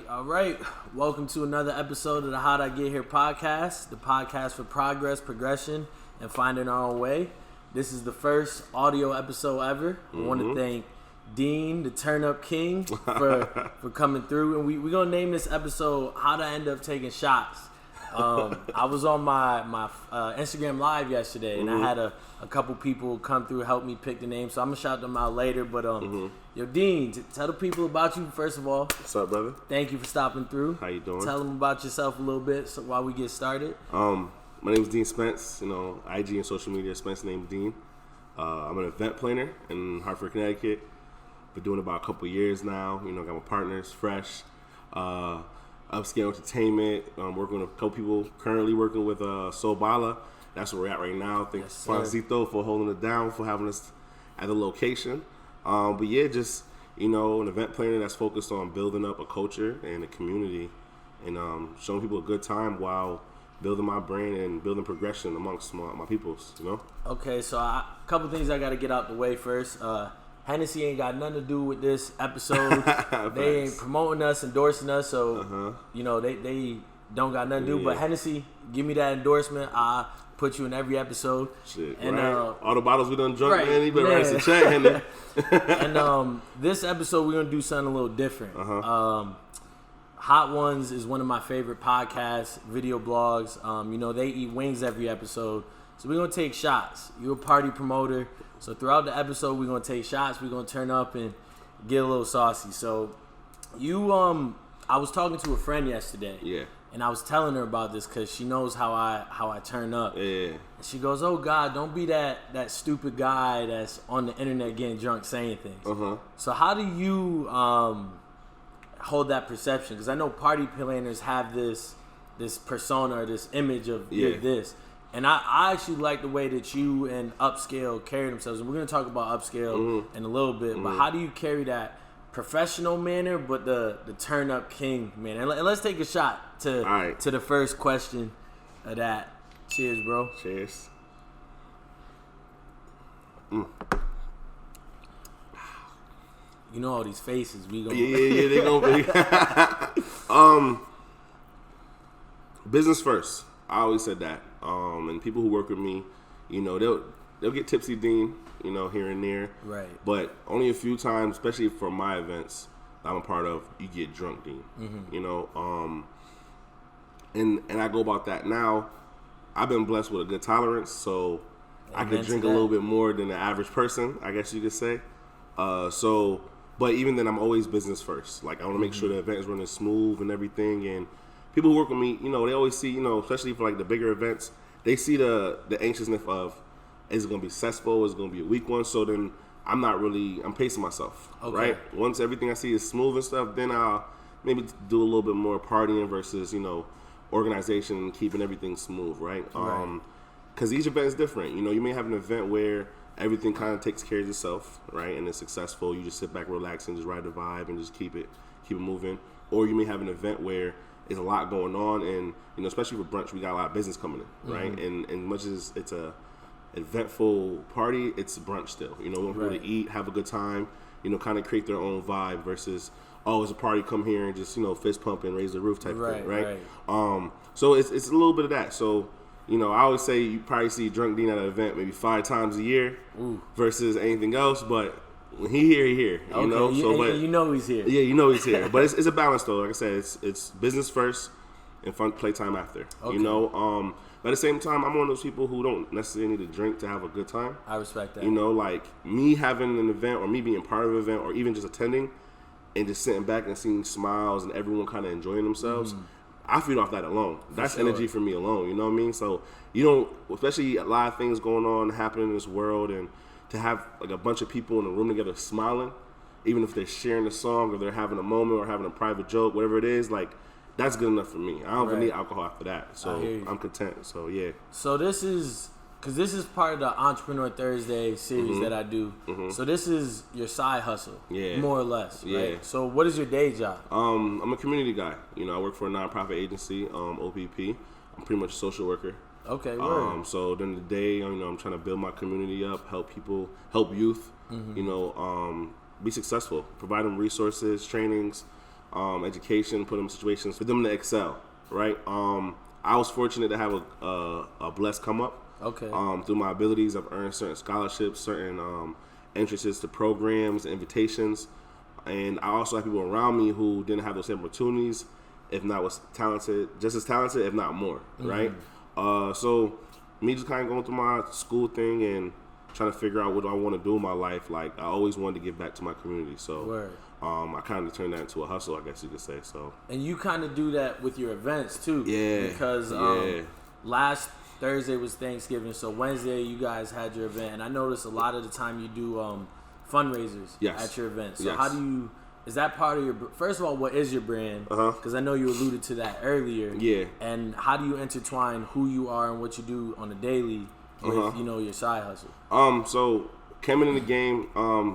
All right. Welcome to another episode of the How'd I Get Here podcast, the podcast for progress, progression, and finding our own way. This is the first audio episode ever. I want to thank Dean, the Turn Up King, for coming through. And we're going to name this episode, How'd I End Up Taking Shots? I was on my Instagram Live yesterday, and I had a couple people come through, help me pick the name, so I'm going to shout them out later. But, yo, Dean, tell the people about you, first of all. What's up, brother? Thank you for stopping through. How you doing? Tell them about yourself a little bit while we get started. My name is Dean Spence. IG and social media, Spence named Dean. I'm an event planner in Hartford, Connecticut. Been doing it about a couple years now. Got my partners, Phresh, Upscale Entertainment. Working with a couple people. Currently working with Soul Bala. That's where we're at right now. Thanks, Phonzo, for holding it down, for having us at the location. But yeah, just an event planner that's focused on building up a culture and a community, and showing people a good time while building my brand and building progression amongst my peoples. Okay, so a couple things I got to get out the way first. Hennessy ain't got nothing to do with this episode. They ain't promoting us, endorsing us, so they don't got nothing to do. But Hennessy, give me that endorsement. I put you in every episode. Shit, and right? All the bottles we done drunk, man. You better write us a check, Henny. And this episode we're gonna do something a little different. Hot Ones is one of my favorite podcasts, video blogs. They eat wings every episode, so we're gonna take shots. You're a party promoter, so throughout the episode we're gonna take shots. We're gonna turn up and get a little saucy. So I was talking to a friend yesterday. Yeah. And I was telling her about this because she knows how I turn up. Yeah. And she goes, "Oh God, don't be that stupid guy that's on the internet getting drunk saying things." So how do you hold that perception? Because I know party planners have this persona or this image of this. And I actually like the way that you and Upscale carry themselves. And we're going to talk about Upscale in a little bit. But how do you carry that professional manner, but the turn up king manner? And let's take a shot to the first question of that. Cheers, bro. Cheers. You know all these faces we gonna yeah they gonna be business first. I always said that. And people who work with me, they'll get tipsy, Dean, here and there. Right. But only a few times, especially for my events that I'm a part of, you get drunk, Dean. And I go about that now. I've been blessed with a good tolerance, so I can drink a little bit more than the average person, I guess you could say. But even then, I'm always business first. Like, I want to make sure the event is running smooth and everything. And people who work with me, they always see, especially for like the bigger events, they see the anxiousness of, is it going to be successful? Is it going to be a weak one? So then I'm pacing myself, right? Once everything I see is smooth and stuff, then I'll maybe do a little bit more partying versus, organization and keeping everything smooth, right? Because each event is different. You may have an event where everything kind of takes care of itself, right? And it's successful. You just sit back, relax, and just ride the vibe and just keep it moving. Or you may have an event where there's a lot going on, and especially with brunch, we got a lot of business coming in, right? And much as it's a eventful party, it's brunch still. We want people to eat, have a good time, kind of create their own vibe versus, oh, it's a party, come here and just fist pump and raise the roof type of thing, right? So it's a little bit of that. So I always say you probably see Drunk Dean at an event maybe 5 times a year versus anything else, but when he here, Okay. So, but he's here. Yeah, he's here. But it's a balance though. Like I said, it's business first and fun playtime after. Okay. But at the same time, I'm one of those people who don't necessarily need to drink to have a good time. I respect that. Like me having an event or me being part of an event or even just attending and just sitting back and seeing smiles and everyone kind of enjoying themselves, I feed off that alone. That's energy for me alone, you know what I mean? So especially a lot of things going on, happening in this world, and to have like a bunch of people in a room together smiling, even if they're sharing a song or they're having a moment or having a private joke, whatever it is, like, that's good enough for me. I don't even need alcohol after that. So I'm content. So yeah. So this is part of the Entrepreneur Thursday series that I do. So this is your side hustle, more or less, right? So what is your day job? I'm a community guy. I work for a nonprofit agency, OPP. I'm pretty much a social worker. Okay. Word. So during the day, I'm trying to build my community up, help people, help youth, be successful, provide them resources, trainings, education, put them in situations for them to excel, right? I was fortunate to have a bless come up. Okay. Through my abilities, I've earned certain scholarships, certain entrances to programs, invitations, and I also have people around me who didn't have those same opportunities, if not was talented, just as talented, if not more, right? So me just kind of going through my school thing and trying to figure out what I want to do in my life. Like, I always wanted to give back to my community, so I kind of turned that into a hustle, I guess you could say. So, and you kind of do that with your events too, because last Thursday was Thanksgiving, so Wednesday you guys had your event, and I noticed a lot of the time you do fundraisers at your event. So how do you? Is that part of your? First of all, what is your brand? Because I know you alluded to that earlier. Yeah. And how do you intertwine who you are and what you do on a daily with your side hustle? So coming in the game,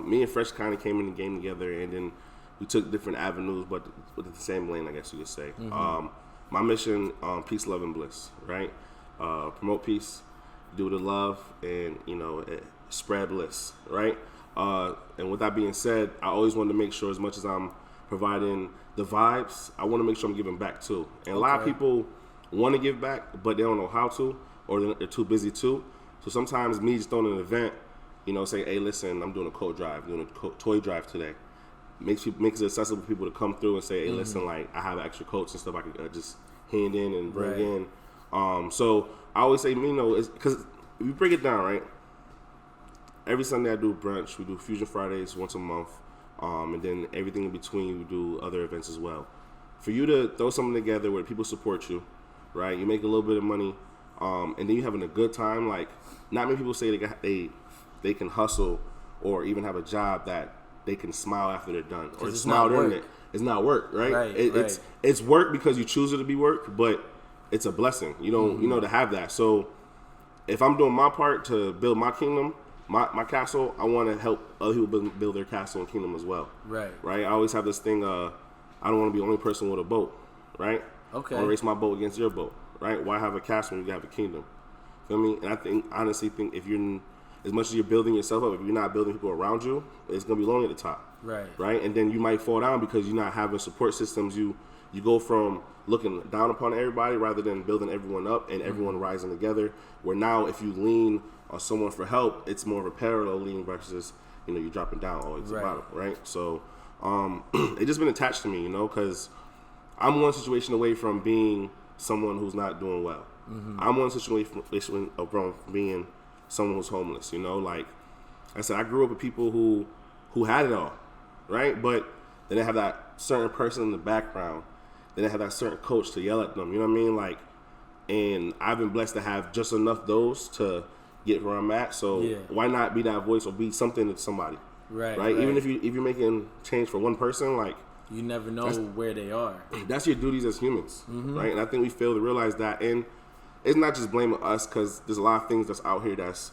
me and Phresh kind of came in the game together, and then we took different avenues, but with the same lane, I guess you could say. My mission, peace, love, and bliss. Right. Promote peace, do the love, and spread bliss. Right. And with that being said, I always wanted to make sure, as much as I'm providing the vibes, I want to make sure I'm giving back too. And a lot of people want to give back, but they don't know how to, or they're too busy to. So sometimes me just throwing an event, say, hey, listen, I'm doing a coat drive, doing a toy drive today. Makes it accessible for people to come through and say, hey, listen, like, I have extra coats and stuff I can just hand in and bring in. So I always say, because if you break it down, right? Every Sunday I do brunch. We do Fusion Fridays once a month. And then everything in between, we do other events as well. For you to throw something together where people support you, right? You make a little bit of money, and then you're having a good time. Like, not many people say they can hustle or even have a job that they can smile after they're done, or smile during it. It's not work, right? It's work because you choose it to be work, but it's a blessing, to have that. So if I'm doing my part to build my kingdom, my castle, I want to help other people build their castle and kingdom as well. Right. I always have this thing, I don't want to be the only person with a boat, right? Okay. I want to race my boat against your boat, right? Why have a castle when you have a kingdom? Feel me? And I honestly think if you're, as much as you're building yourself up, if you're not building people around you, it's going to be lonely at the top. Right? And then you might fall down because you're not having support systems. You go from looking down upon everybody rather than building everyone up and everyone rising together, where now if you lean on someone for help, it's more of a parallel lean versus, you dropping down always at the bottom, right? So it's just been attached to me, because I'm one situation away from being someone who's not doing well. I'm one situation from being someone who's homeless, like I said, I grew up with people who had it all, right? But they didn't have that certain person in the background. They didn't have that certain coach to yell at them, you know what I mean? Like, and I've been blessed to have just enough those to get where I'm at. So why not be that voice or be something to somebody? Right. Even if you're making change for one person, like, you never know where they are. That's your duties as humans, right? And I think we fail to realize that. And it's not just blaming us, because there's a lot of things that's out here that's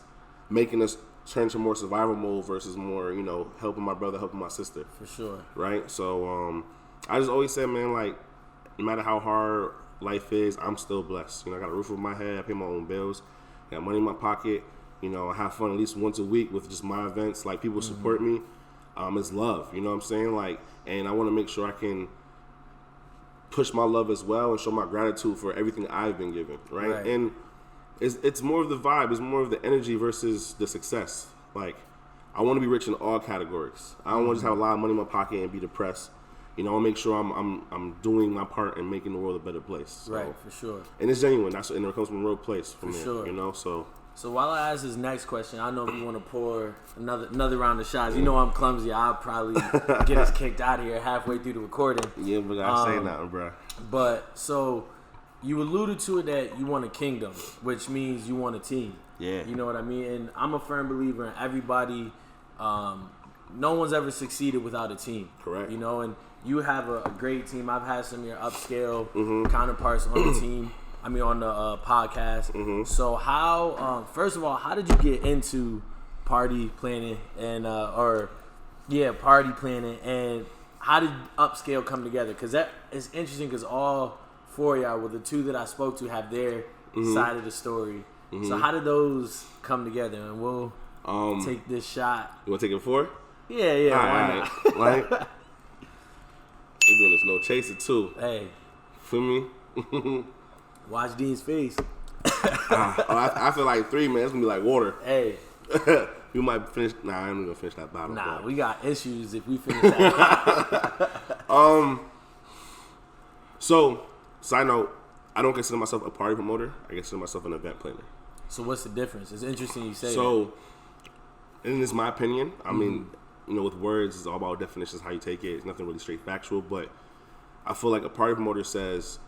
making us turn to more survival mode versus more, helping my brother, helping my sister. For sure. Right? So I just always said, man, like, no matter how hard life is, I'm still blessed. I got a roof over my head, I pay my own bills, got money in my pocket. I have fun at least once a week with just my events. Like, people support me. It's love, you know what I'm saying? Like, and I want to make sure I can push my love as well and show my gratitude for everything I've been given, right? And it's more of the vibe, it's more of the energy versus the success. Like, I want to be rich in all categories. I don't want to just have a lot of money in my pocket and be depressed. I want to make sure I'm doing my part in making the world a better place. So, for sure. And it's genuine. And it comes from a real place from there, sure. So while I ask this next question, I know if you want to pour another round of shots. I'm clumsy. I'll probably get us kicked out of here halfway through the recording. Yeah, but I say nothing, bro. But so you alluded to it that you want a kingdom, which means you want a team. Yeah. You know what I mean? And I'm a firm believer in everybody. No one's ever succeeded without a team. Correct. And you have a great team. I've had some of your upscale counterparts on the team. On the podcast. So how, first of all, how did you get into party planning and, party planning, and how did upscale come together? Because that is interesting, because all four of y'all, well, the two that I spoke to have their side of the story. So how did those come together? And we'll take this shot. You want to take it before? Yeah, why not? Right. We're doing this no chaser too. Hey. Feel me? Watch Dean's face. I feel like 3, man. It's gonna be like water. Hey. You might finish. Nah, I ain't gonna finish that bottle. Nah, but. we got issues if we finish that. So, side note, I don't consider myself a party promoter. I consider myself an event planner. So what's the difference? It's interesting you say that. So, and this is my opinion. I mean, you know, with words, it's all about definitions, how you take it. It's nothing really straight factual, but I feel like a party promoter says,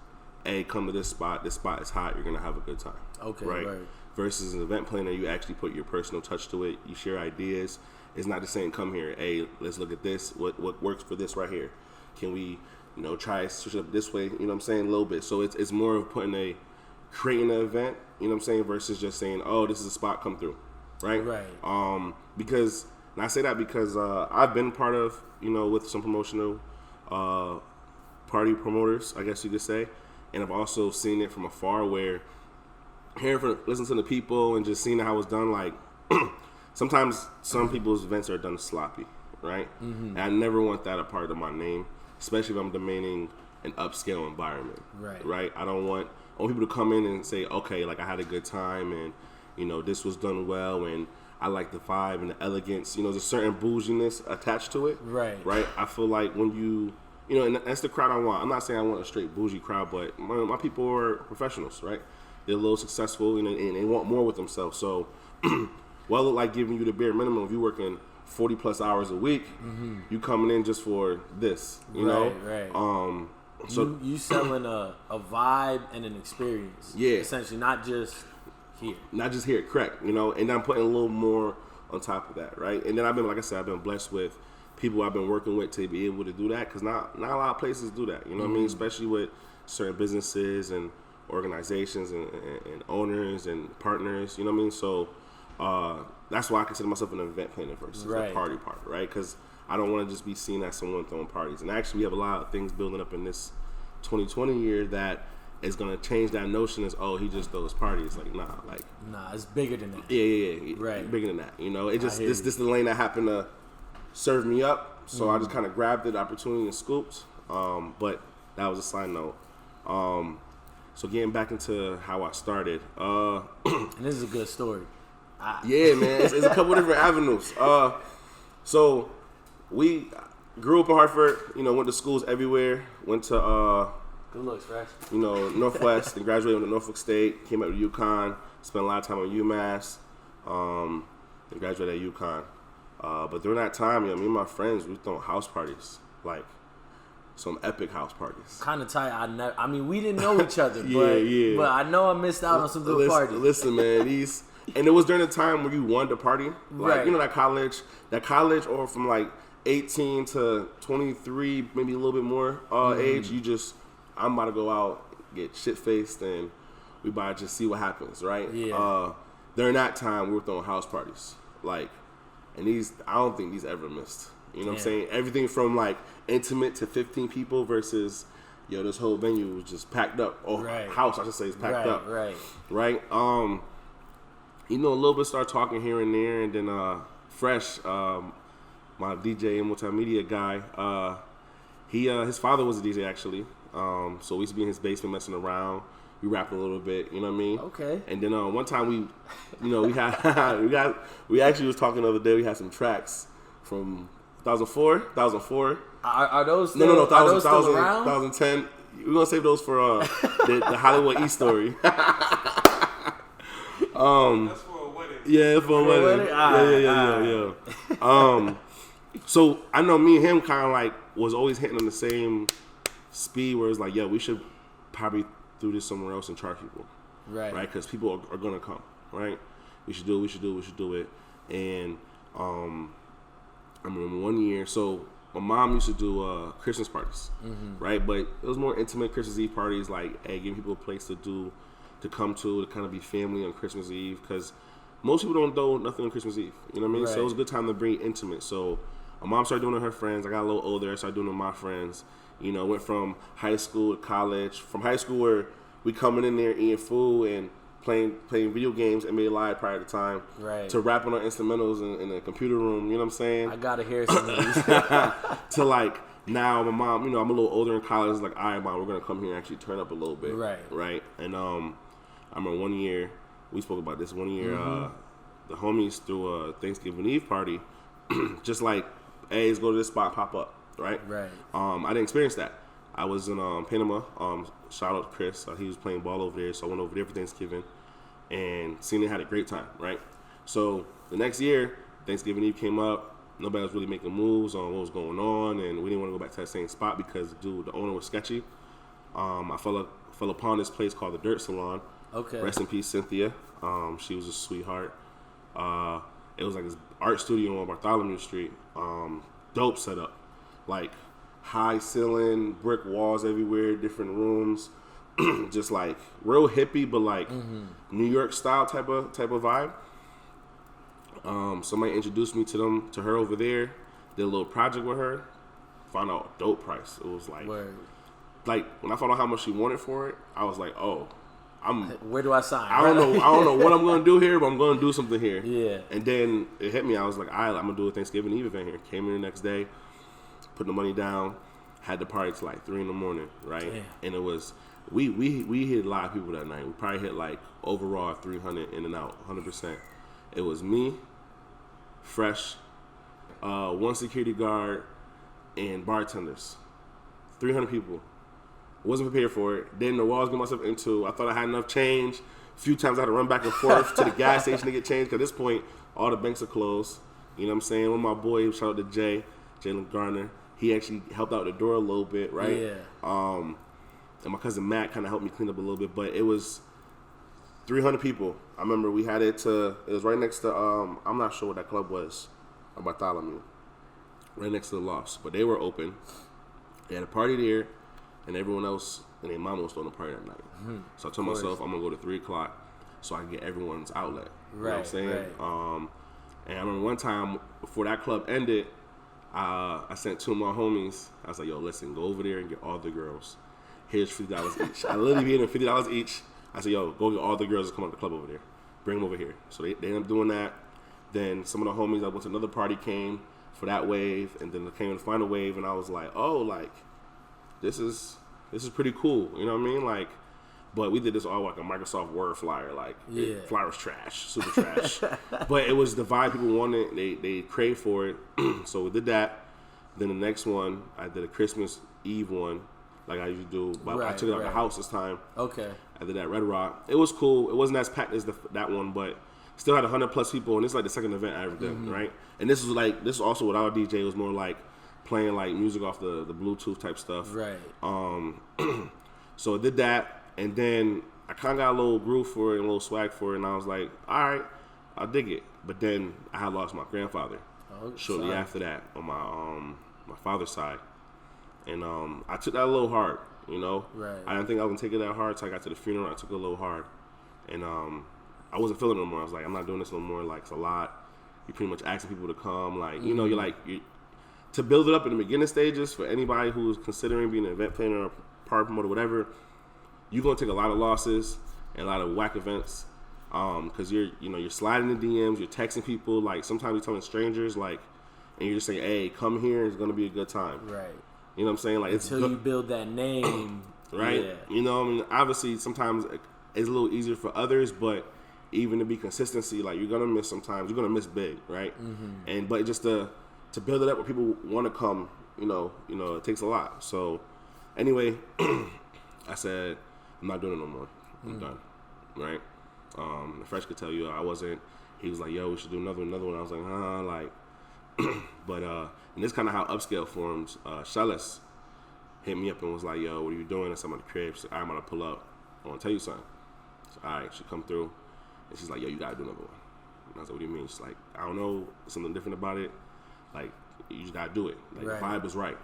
hey, come to this spot. This spot is hot. You're going to have a good time. Okay, right? right. Versus an event planner, you actually put your personal touch to it. You share ideas. It's not just saying, come here. Hey, let's look at this. What works for this right here? Can we, you know, try switch it up this way? You know what I'm saying? A little bit. So it's more of creating an event, you know what I'm saying, versus just saying, oh, this is a spot, come through. Right? Right. Because, and I say that because I've been part of, you know, with some promotional party promoters, I guess you could say. And I've also seen it from afar where listening to the people and just seeing how it's done, like, sometimes some people's events are done sloppy, right? And I never want that a part of my name, especially if I'm demanding an upscale environment, right? I want people to come in and say, okay, like I had a good time and, you know, this was done well and I like the vibe and the elegance. You know, there's a certain bouginess attached to it, right? I feel like when you know, and that's the crowd I want. I'm not saying I want a straight bougie crowd, but my people are professionals, right? They're a little successful and they want more with themselves. So, well, look like giving you the bare minimum. If you're working 40 plus hours a week, you coming in just for this, you know? Right. So you selling a vibe and an experience. Yeah. Essentially, not just here, correct. You know, and I'm putting a little more on top of that, right? And then I've been blessed with people I've been working with to be able to do that because not a lot of places do that. You know what I mean? Especially with certain businesses and organizations and owners and partners. You know what I mean? So that's why I consider myself an event planner versus a party partner, right? Because I don't want to just be seen as someone throwing parties. And actually, we have a lot of things building up in this 2020 year that is going to change that notion as, oh, he just throws parties. Like, nah, it's bigger than that. Yeah. Right. Bigger than that. You know, it just, this is the lane that happened to serve me up. So I just kind of grabbed the opportunity and scooped. But that was a side note. So getting back into how I started. And this is a good story. Yeah, man. It's a couple different avenues. So we grew up in Hartford, you know, went to schools everywhere. Went to, good looks, Phresh. You know, Northwest, and graduated with Norfolk State. Came out to UConn. Spent a lot of time at UMass. And graduated at UConn. But during that time, you know, me and my friends, we were throwing house parties. Like, some epic house parties. Kind of tight. I mean, we didn't know each other, but I know I missed out on some good parties. Listen, man, and it was during the time where you wanted to party. Like, you know, that college or from like 18 to 23, maybe a little bit more age, I'm about to go out, get shit-faced, and we about to just see what happens, right? Yeah. During that time, we were throwing house parties. Like, and I don't think these ever missed. You know what I'm saying? Everything from like intimate to 15 people versus, yo, this whole venue was just packed up. House, I should say, is packed up. Right. You know, a little bit started talking here and there, and then Phresh, my DJ and multimedia guy, his father was a DJ actually. So we used to be in his basement messing around. We rapped a little bit, you know what I mean? Okay. And then one time we actually was talking the other day. We had some tracks from 2004. Are those still, no, 2010. We're gonna save those for the Hollywood E story. That's for a wedding. Yeah, for a wedding. Yeah. So I know me and him kind of like was always hitting on the same speed where it's like, yeah, we should probably do this somewhere else and charge people, right? Because people are gonna come, right? We should do it. And I remember one year, so my mom used to do Christmas parties, right? But it was more intimate Christmas Eve parties, like, hey, giving people a place to come to kind of be family on Christmas Eve, because most people don't do nothing on Christmas Eve, you know what I mean? Right. So it was a good time to bring intimate. So my mom started doing it with her friends. I got a little older, I started doing it with my friends. You know, went from high school to college. From high school where we coming in there eating food and playing video games and made live prior to time, right? To rapping on instrumentals in the computer room, you know what I'm saying? I gotta hear some of these. To like Now my mom, I'm a little older in college. Like, all right, mom, we're gonna come here and actually turn up a little bit, right. And I remember one year we spoke about this. One year, the homies threw a Thanksgiving Eve party, just like, hey, let's go to this spot, pop up, right. I didn't experience that. I was in Panama. Shout out to Chris. He was playing ball over there, so I went over there for Thanksgiving, and seen it, had a great time, right. So the next year, Thanksgiving Eve came up. Nobody was really making moves on what was going on, and we didn't want to go back to that same spot because the owner was sketchy. I fell upon this place called the Dirt Salon. Okay. Rest in peace, Cynthia. She was a sweetheart. It was like this art studio on Bartholomew Street. Dope setup, like high ceiling, brick walls everywhere, different rooms, just like real hippie, but like New York style type of vibe. Somebody introduced me to her over there. Did a little project with her. Found out a dope price. It was like, like when I found out how much she wanted for it, I was like, oh, where do I sign? I don't know what I'm gonna do here, but I'm gonna do something here. Yeah. And then it hit me. I was like, all right, I'm gonna do a Thanksgiving Eve event here. Came in the next day, put the money down, had the party till like 3 a.m, right? Damn. And it was we hit a lot of people that night. We probably hit like overall 300 in and out, 100%. It was me, Phresh, one security guard, and bartenders. 300 people. Wasn't prepared for it. Didn't know what I was getting myself into. I thought I had enough change. A few times I had to run back and forth to the gas station to get change. Because at this point, all the banks are closed. You know what I'm saying? One of my boys, shout out to Jalen Garner. He actually helped out the door a little bit, right? Yeah. And my cousin Matt kind of helped me clean up a little bit. But it was 300 people. I remember we had it was right next to, I'm not sure what that club was, on Bartholomew. Right next to the Lofts. But they were open. They had a party there. And everyone else and their mama was throwing a party that night. So I told myself I'm going to go to 3 o'clock so I can get everyone's outlet. You know what I'm saying? Right. And I remember one time before that club ended, I sent 2 of my homies. I was like, yo, listen, go over there and get all the girls. Here's $50 each. I literally gave them $50 each. I said, yo, go get all the girls that come out the club over there. Bring them over here. So they ended up doing that. Then some of the homies I went to another party came for that wave. And then they came in the final wave. And I was like, oh, like, this is pretty cool, you know what I mean? Like, but we did this all like a Microsoft Word flyer, like flyer was trash, super trash. But it was the vibe people wanted. They craved for it, so we did that. Then the next one, I did a Christmas Eve one, like I usually do. But I took it out of the house this time. Okay. I did that Red Rock. It was cool. It wasn't as packed as that one, but still had 100+ people, and it's like the second event I ever did, right? And this was also without a DJ. It was more like playing like music off the Bluetooth type stuff. Right. So I did that, and then I kind of got a little groove for it, and a little swag for it, and I was like, all right, I'll dig it. But then I had lost my grandfather shortly after that on my father's side, and I took that a little hard, you know. Right. I didn't think I was gonna take it that hard, so I got to the funeral. I took it a little hard, and I wasn't feeling it no more. I was like, I'm not doing this no more. Like, it's a lot. You're pretty much asking people to come. Like, you know, to build it up in the beginning stages for anybody who's considering being an event planner or party promoter, whatever, you're gonna take a lot of losses and a lot of whack events, because you're sliding the DMs, you're texting people, like sometimes you're telling strangers, like, and you're just saying, hey, come here, it's gonna be a good time, right? You know what I'm saying? Like, until you build that name, right? Yeah. You know, I mean, obviously sometimes it's a little easier for others, but even to be consistency, like, you're gonna miss sometimes, you're gonna miss big, right? And but just to build it up where people want to come, you know, it takes a lot. So anyway, I said, I'm not doing it no more. I'm done, right? Phresh could tell you I wasn't. He was like, yo, we should do another one. I was like, but and this kind of how upscale forms. Shellis hit me up and was like, yo, what are you doing? I said, I'm at the crib. She said, I'm gonna pull up. I want to tell you something. So, all right, she come through, and she's like, yo, you gotta do another one. And I was like, what do you mean? She's like, I don't know, something different about it. Like, you just gotta do it. Like, the vibe is right.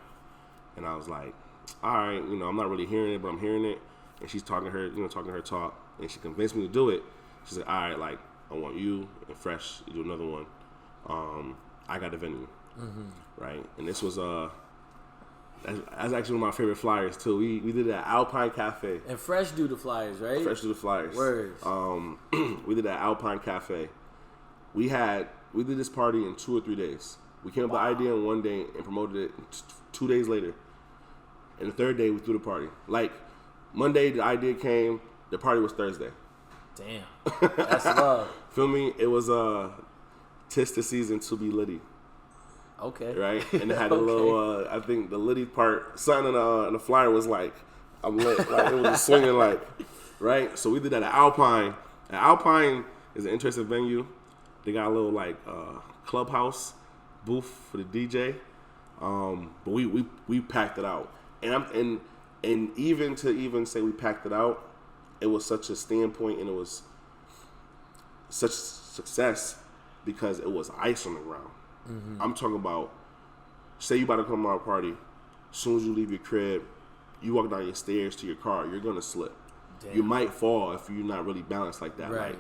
And I was like, all right, I'm not really hearing it, but I'm hearing it. And she's talking her talk, and she convinced me to do it. She's like, all right, like, I want you and Phresh to do another one. I got the venue, right? And this was that's actually one of my favorite flyers too. We did it at Alpine Cafe. And Phresh do the flyers, right? Phresh do the flyers. Words. We did it at Alpine Cafe. We did this party in 2 or 3 days. We came up with the idea in one day and promoted it in 2 days later. And the third day, we threw the party. Like, Monday, the idea came. The party was Thursday. Damn. That's love. Feel me? It was tis the season to be litty. Okay. Right? And it had a little, I think the litty part, something in the flyer was like, I'm lit. Like, it was just swinging like, right? So we did that at Alpine. And Alpine is an interesting venue. They got a little like clubhouse booth for the DJ. But we packed it out. And even to say we packed it out, it was such a standpoint and it was such success because it was ice on the ground. Mm-hmm. I'm talking about, say you about to come to our party, as soon as you leave your crib, you walk down your stairs to your car, you're gonna slip. Damn. You might fall if you're not really balanced like that. Right.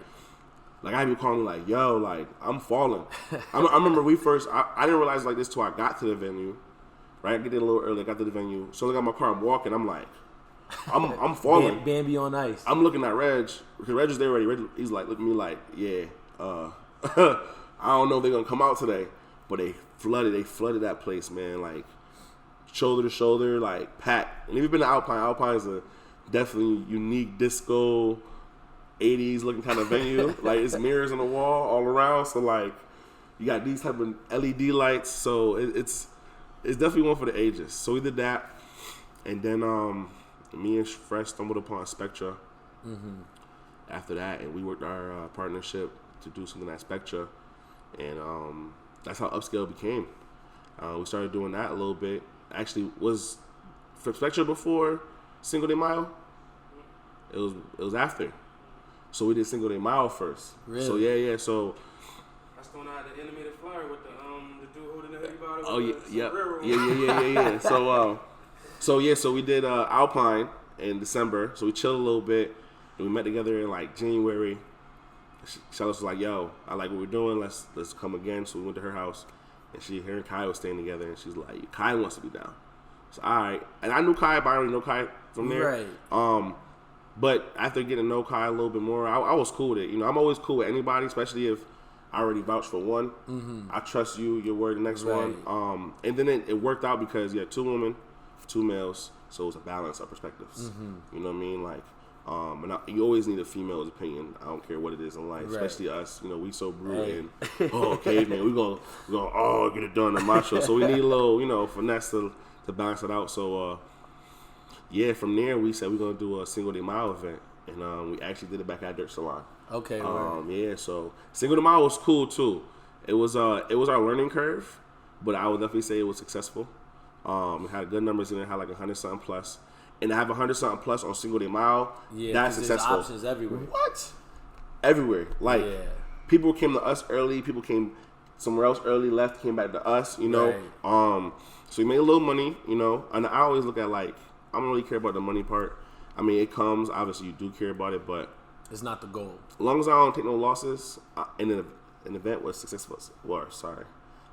Like I had people calling me like, yo, like I'm falling. I remember I didn't realize like this till I got to the venue. Right, I get there a little early. I got to the venue. So I got my car. I'm walking. I'm like, I'm falling. Bambi on ice. I'm looking at Reg because Reg is there already. Reg, he's like looking at me like, yeah. I don't know if they're gonna come out today, but they flooded that place, man. Like shoulder to shoulder, like packed. And if you've been to Alpine, Alpine is a definitely unique disco, 80s looking kind of venue. Like it's mirrors on the wall all around. So like you got these type of LED lights. So it's definitely one for the ages. So we did that, and then me and Phresh stumbled upon Spectra after that, and we worked our partnership to do something at Spectra, and that's how Upscale became. We started doing that a little bit. Actually, was Spectra before Cinco de Mayo? It was after. So we did Cinco de Mayo first. Really? So yeah. So that's when I had the animated flyer with the dude holding the hoodie bottle. Oh yeah. So we did Alpine in December. So we chilled a little bit, and we met together in like January. Charlotte was like, "Yo, I like what we're doing. Let's come again." So we went to her house, and her and Kai was staying together, and she's like, "Kai wants to be down." So all right, and I knew Kai, but I already know Kai from there. Right. But after getting to know Kai a little bit more, I was cool with it. You know, I'm always cool with anybody, especially if I already vouched for one. Mm-hmm. I trust you, your word, the next one. And then it worked out because you had 2 women, 2 males, so it was a balance of perspectives. Mm-hmm. You know what I mean? Like, you always need a female's opinion. I don't care what it is in life, especially us. You know, we so brute and caveman. We gonna get it done in macho. So we need a little, finesse to balance it out. So from there we said we're gonna do a Cinco de Mayo event, and we actually did it back at Dirt Salon. Okay. So Cinco de Mayo was cool too. It was our learning curve, but I would definitely say it was successful. We had good numbers in it, had like 100-something plus. And to have 100-something plus on Cinco de Mayo, that's successful. There's options everywhere. What? Everywhere. Like, people came to us early, people came somewhere else early, left, came back to us, Right. So we made a little money, and I always look at like, I don't really care about the money part. I mean, it comes, obviously you do care about it, but it's not the goal. As long as I don't take no losses, and an event was successful. As long as I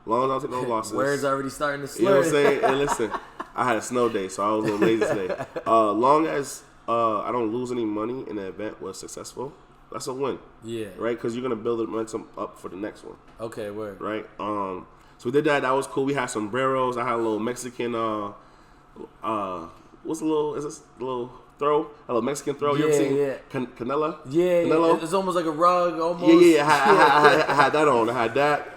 don't take no losses. Words already starting to slur. You know what I'm saying? And listen, I had a snow day, so I was a little lazy today. Long as I don't lose any money and the event was successful, that's a win. Yeah. Right? Because you're going to build the momentum up for the next one. Okay, word. Right? So we did that. That was cool. We had sombreros. I had a little Mexican, what's a little, is this a little throw? A little Mexican throw. You ever seen Canela? Yeah. Canelo? It's almost like a rug, almost. Yeah. I had that on. I had that.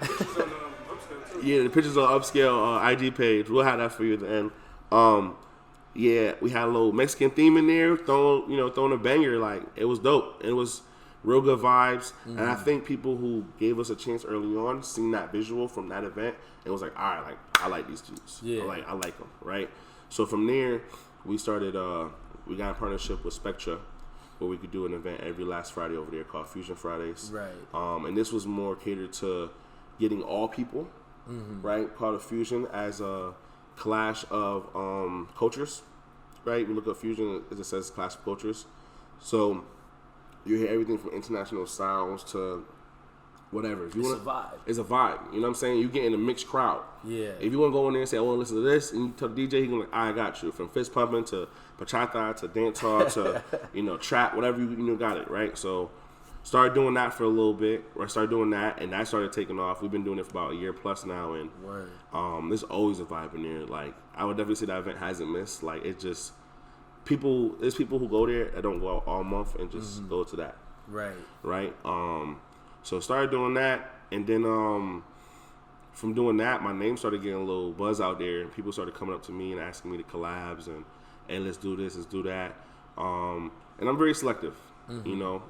Yeah, the pictures on Upscale IG page. We'll have that for you at the end. We had a little Mexican theme in there, throwing a banger. Like, it was dope. It was real good vibes. Mm-hmm. And I think people who gave us a chance early on, seen that visual from that event, and was like, all right, like, I like these dudes. Yeah. I like them, right? So from there, we started, we got a partnership with Spectra, where we could do an event every last Friday over there called Fusion Fridays. Right. And this was more catered to getting all people. Mm-hmm. Right, called a fusion as a clash of cultures. Right, we look at fusion as it says clash of cultures. So you hear everything from international sounds to whatever. If you it's a vibe. It's a vibe. You know what I'm saying? You get in a mixed crowd. Yeah. If you want to go in there and say I want to listen to this, and you tell the DJ, he's gonna like, I got you. From fist pumping to bachata to dancehall to trap, whatever you got it right. So started doing that for a little bit. I started doing that, and that started taking off. We've been doing it for about a year plus now, and there's always a vibe in there. Like, I would definitely say that event hasn't missed. Like, it's just there's people who go there that don't go out all month and just go to that. Right. So started doing that, and then from doing that, my name started getting a little buzz out there, and people started coming up to me and asking me to collabs and hey, let's do this, let's do that. And I'm very selective. You know,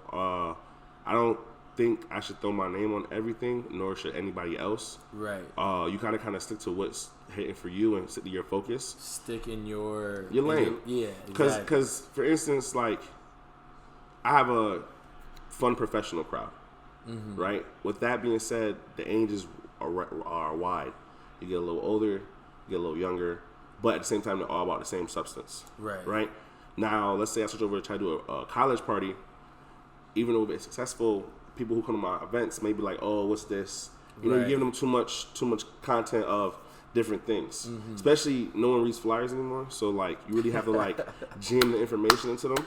I don't think I should throw my name on everything, nor should anybody else. You kind of stick to what's hitting for you and stick to your focus. Stick in your lane. Yeah, exactly. Because for instance, like, I have a fun professional crowd, right? With that being said, the ages are wide. You get a little older, you get a little younger, but at the same time, they're all about the same substance. Right? Now, let's say I switch over to try to do a college party. Even though it's successful, people who come to my events may be like, "Oh, what's this?" You know, you give them too much content of different things. Especially no one reads flyers anymore, so like you really have to like jam the information into them.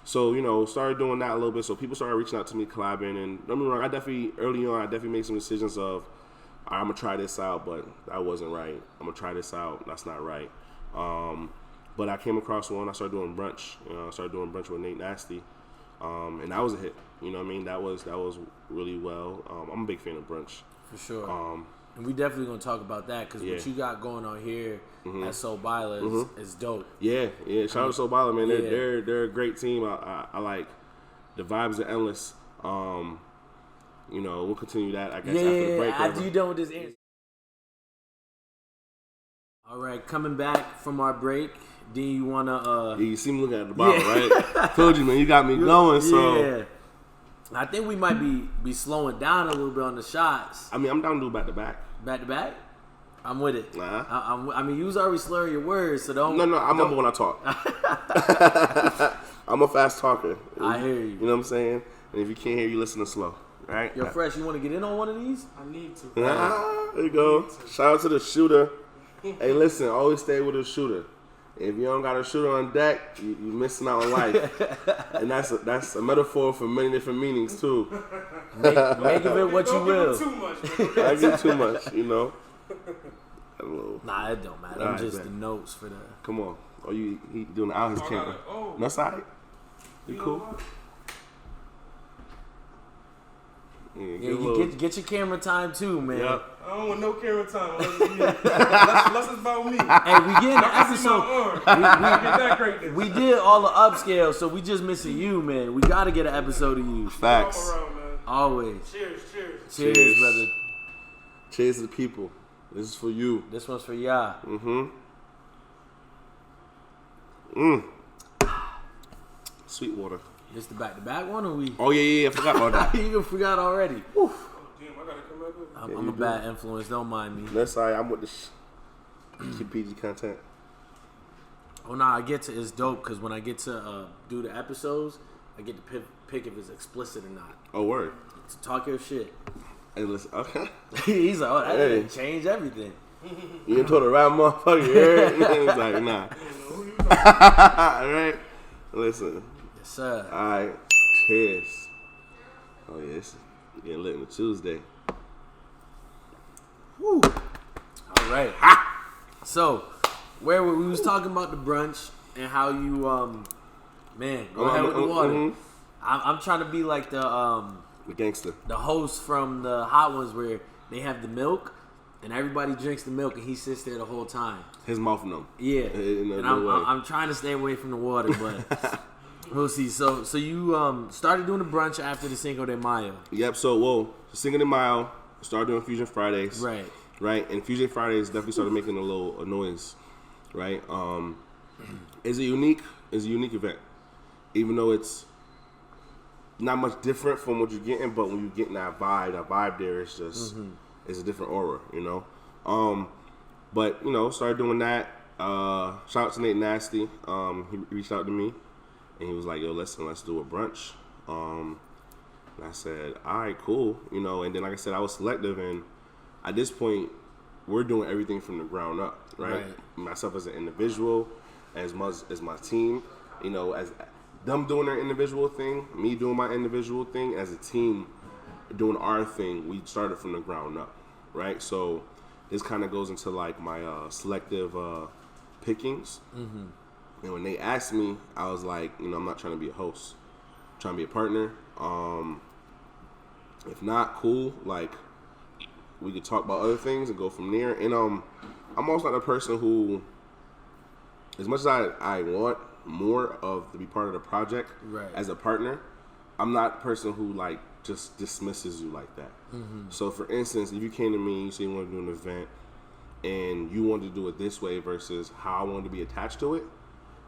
So, you know, started doing that a little bit. So people started reaching out to me, collabing, and don't get me wrong, early on I definitely made some decisions of, I'm gonna try this out, but that wasn't right. I'm gonna try this out, that's not right. But I came across one. I started doing brunch. You know, I started doing brunch with Nate Nasty, and that was a hit. You know what I mean? That was really well. I'm a big fan of brunch. For sure. And we definitely gonna talk about that because what you got going on here at Soul Baila is dope. Yeah. Shout out to Soul Baila, man. They're a great team. I like the vibes are endless. You know, we'll continue that. I guess after the break. After you done with this answer. All right, coming back from our break. Dean, you wanna? You see me looking at the bottle, right? Told you, man. You got me going. So I think we might be slowing down a little bit on the shots. I mean, I'm down to do back to back. Back to back? I'm with it. I mean, you was already slurring your words, so don't. No, I mumble when I talk. I'm a fast talker. I hear you. You know what I'm saying? And if you can't hear, you listen to slow. Right? Yo, Phresh, you want to get in on one of these? I need to. There you go. Shout out to the shooter. Hey, listen, always stay with a shooter. If you don't got a shooter on deck, you're missing out on life. And that's a metaphor for many different meanings, too. Make of it what you will. Too much, I give too much, you know. Nah, it don't matter. I'm just the notes for the. Come on. Oh, he doing the out his camera. No side. You cool? Yeah, get your camera time too, man. Yep. I don't want no camera time. Unless it's about me. Hey, we getting the episode. Get that greatness. We did all the upscale, so we just missing you, man. We gotta get an episode of you. Facts. Around, man. Always. Cheers, brother. Cheers to the people. This is for you. This one's for y'all. Sweetwater. This the back-to-back one, or we? Oh yeah. I forgot about that. You forgot already. Damn, I gotta come back up. I'm a bad influence. Don't mind me. That's all right. I'm with the PG content. Oh no, it's dope because when I get to do the episodes, I get to pick if it's explicit or not. Oh word. To talk your shit. Hey, listen. Okay. He's like, oh, that didn't change everything. You done told the right motherfucker. You heard? He's like, nah. All right. Listen. Yes, sir. All right. Cheers. Oh yeah, it's getting lit on a Tuesday. Woo. All right. So, where we was talking about the brunch and how you man, go ahead with the water. I'm trying to be like the gangster, the host from the Hot Ones where they have the milk and everybody drinks the milk and he sits there the whole time. His mouth numb. Yeah, and I'm trying to stay away from the water, but we'll see. So you started doing the brunch after the Cinco de Mayo. Yep. So Cinco de Mayo started doing Fusion Fridays. Right, and Fusion Fridays definitely started making a little noise. Right, it's a unique event, even though it's not much different from what you're getting, but when you're getting that vibe there is just it's a different aura, you know. But you know, started doing that. Shout out to Nate Nasty. He reached out to me and he was like, "Yo, let's do a brunch." And I said, "All right, cool," you know. And then, like I said, I was selective, and at this point, we're doing everything from the ground up, right? Myself as an individual, as much as my team, you know, as them doing their individual thing, me doing my individual thing, as a team doing our thing, we started from the ground up, right? So this kind of goes into like my selective pickings. Mm-hmm. And when they asked me, I was like, you know, I'm not trying to be a host. I'm trying to be a partner. If not, cool. Like, we could talk about other things and go from there. And I'm also not a person who, as much as I want more of to be part of the project as a partner, I'm not a person who like just dismisses you like that. Mm-hmm. So for instance, if you came to me, you say you want to do an event and you wanted to do it this way versus how I wanted to be attached to it,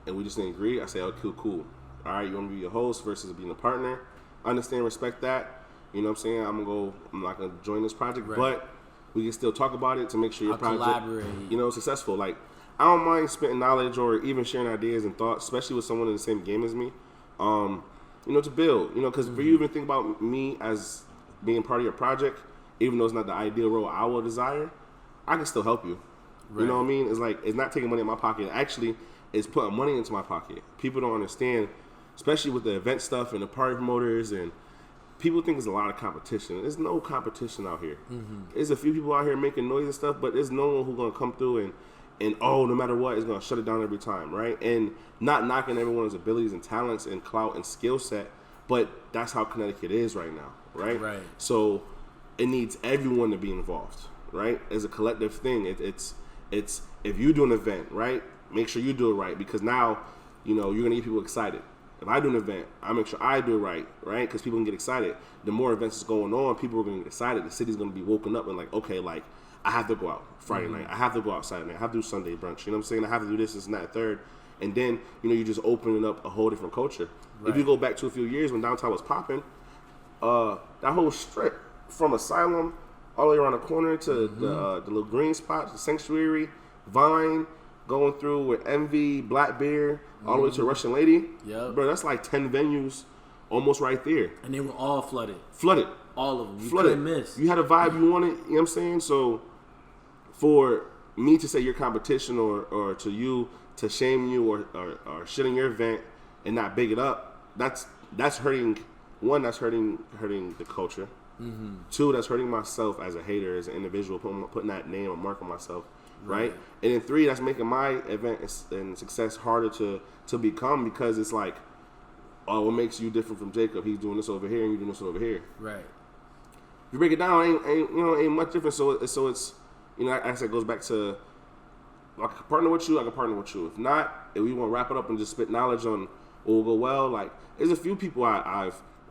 and we just didn't agree, I say, okay, cool. All right, you want to be a host versus being a partner. Understand, respect that. You know what I'm saying? I'm not gonna join this project, but we can still talk about it to make sure your project, collaborate. You know, successful. Like, I don't mind spitting knowledge or even sharing ideas and thoughts, especially with someone in the same game as me. You know, to build. You know, because for you even think about me as being part of your project, even though it's not the ideal role I will desire, I can still help you. Right. You know what I mean? It's like, it's not taking money in my pocket. Actually, it's putting money into my pocket. People don't understand, especially with the event stuff and the party promoters, and people think there's a lot of competition. There's no competition out here. Mm-hmm. There's a few people out here making noise and stuff, but there's no one who's going to come through and no matter what, is going to shut it down every time, right? And not knocking everyone's abilities and talents and clout and skill set, but that's how Connecticut is right now, right? Right. So it needs everyone to be involved, right? As a collective thing, it's if you do an event, right, make sure you do it right, because now, you know, you're going to get people excited. If I do an event, I make sure I do it right? Because people can get excited. The more events is going on, people are going to get excited. The city's going to be woken up and like, okay, like, I have to go out Friday night. I have to go out Saturday night. I have to do Sunday brunch. You know what I'm saying? I have to do this and that, third. And then, you know, you're just opening up a whole different culture. Right. If you go back to a few years when downtown was popping, that whole strip from Asylum all the way around the corner to the little green spot, the Sanctuary, Vine, going through with Envy, Black Bear, all the way to Russian Lady. Yeah, bro, that's like 10 venues almost right there. And they were all flooded. All of them. You couldn't miss. You had a vibe you wanted, you know what I'm saying? So for me to say your competition or to you to shame you or shit in your event and not big it up, that's hurting. One, that's hurting the culture. Mm-hmm. Two, that's hurting myself as a hater, as an individual, putting that name or mark on myself. Right? And then three, that's making my event and success harder to become, because it's like, oh, what makes you different from Jacob? He's doing this over here and you're doing this over here. Right. If you break it down, ain't much different. So it's you know, like I said, it goes back to, I can partner with you, I can partner with you. If not, if we want to wrap it up and just spit knowledge on what will go well, like, there's a few people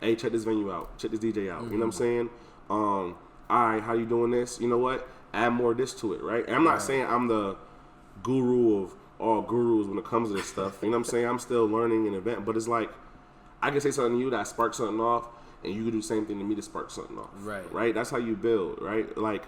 hey, check this venue out, check this DJ out. Mm-hmm. You know what I'm saying? All right, how you doing this? You know what? Add more of this to it, right? And I'm not saying I'm the guru of all gurus when it comes to this stuff. You know what I'm saying? I'm still learning an event, but it's like, I can say something to you that sparks something off, and you can do the same thing to me to spark something off. Right. Right? That's how you build, right? Like,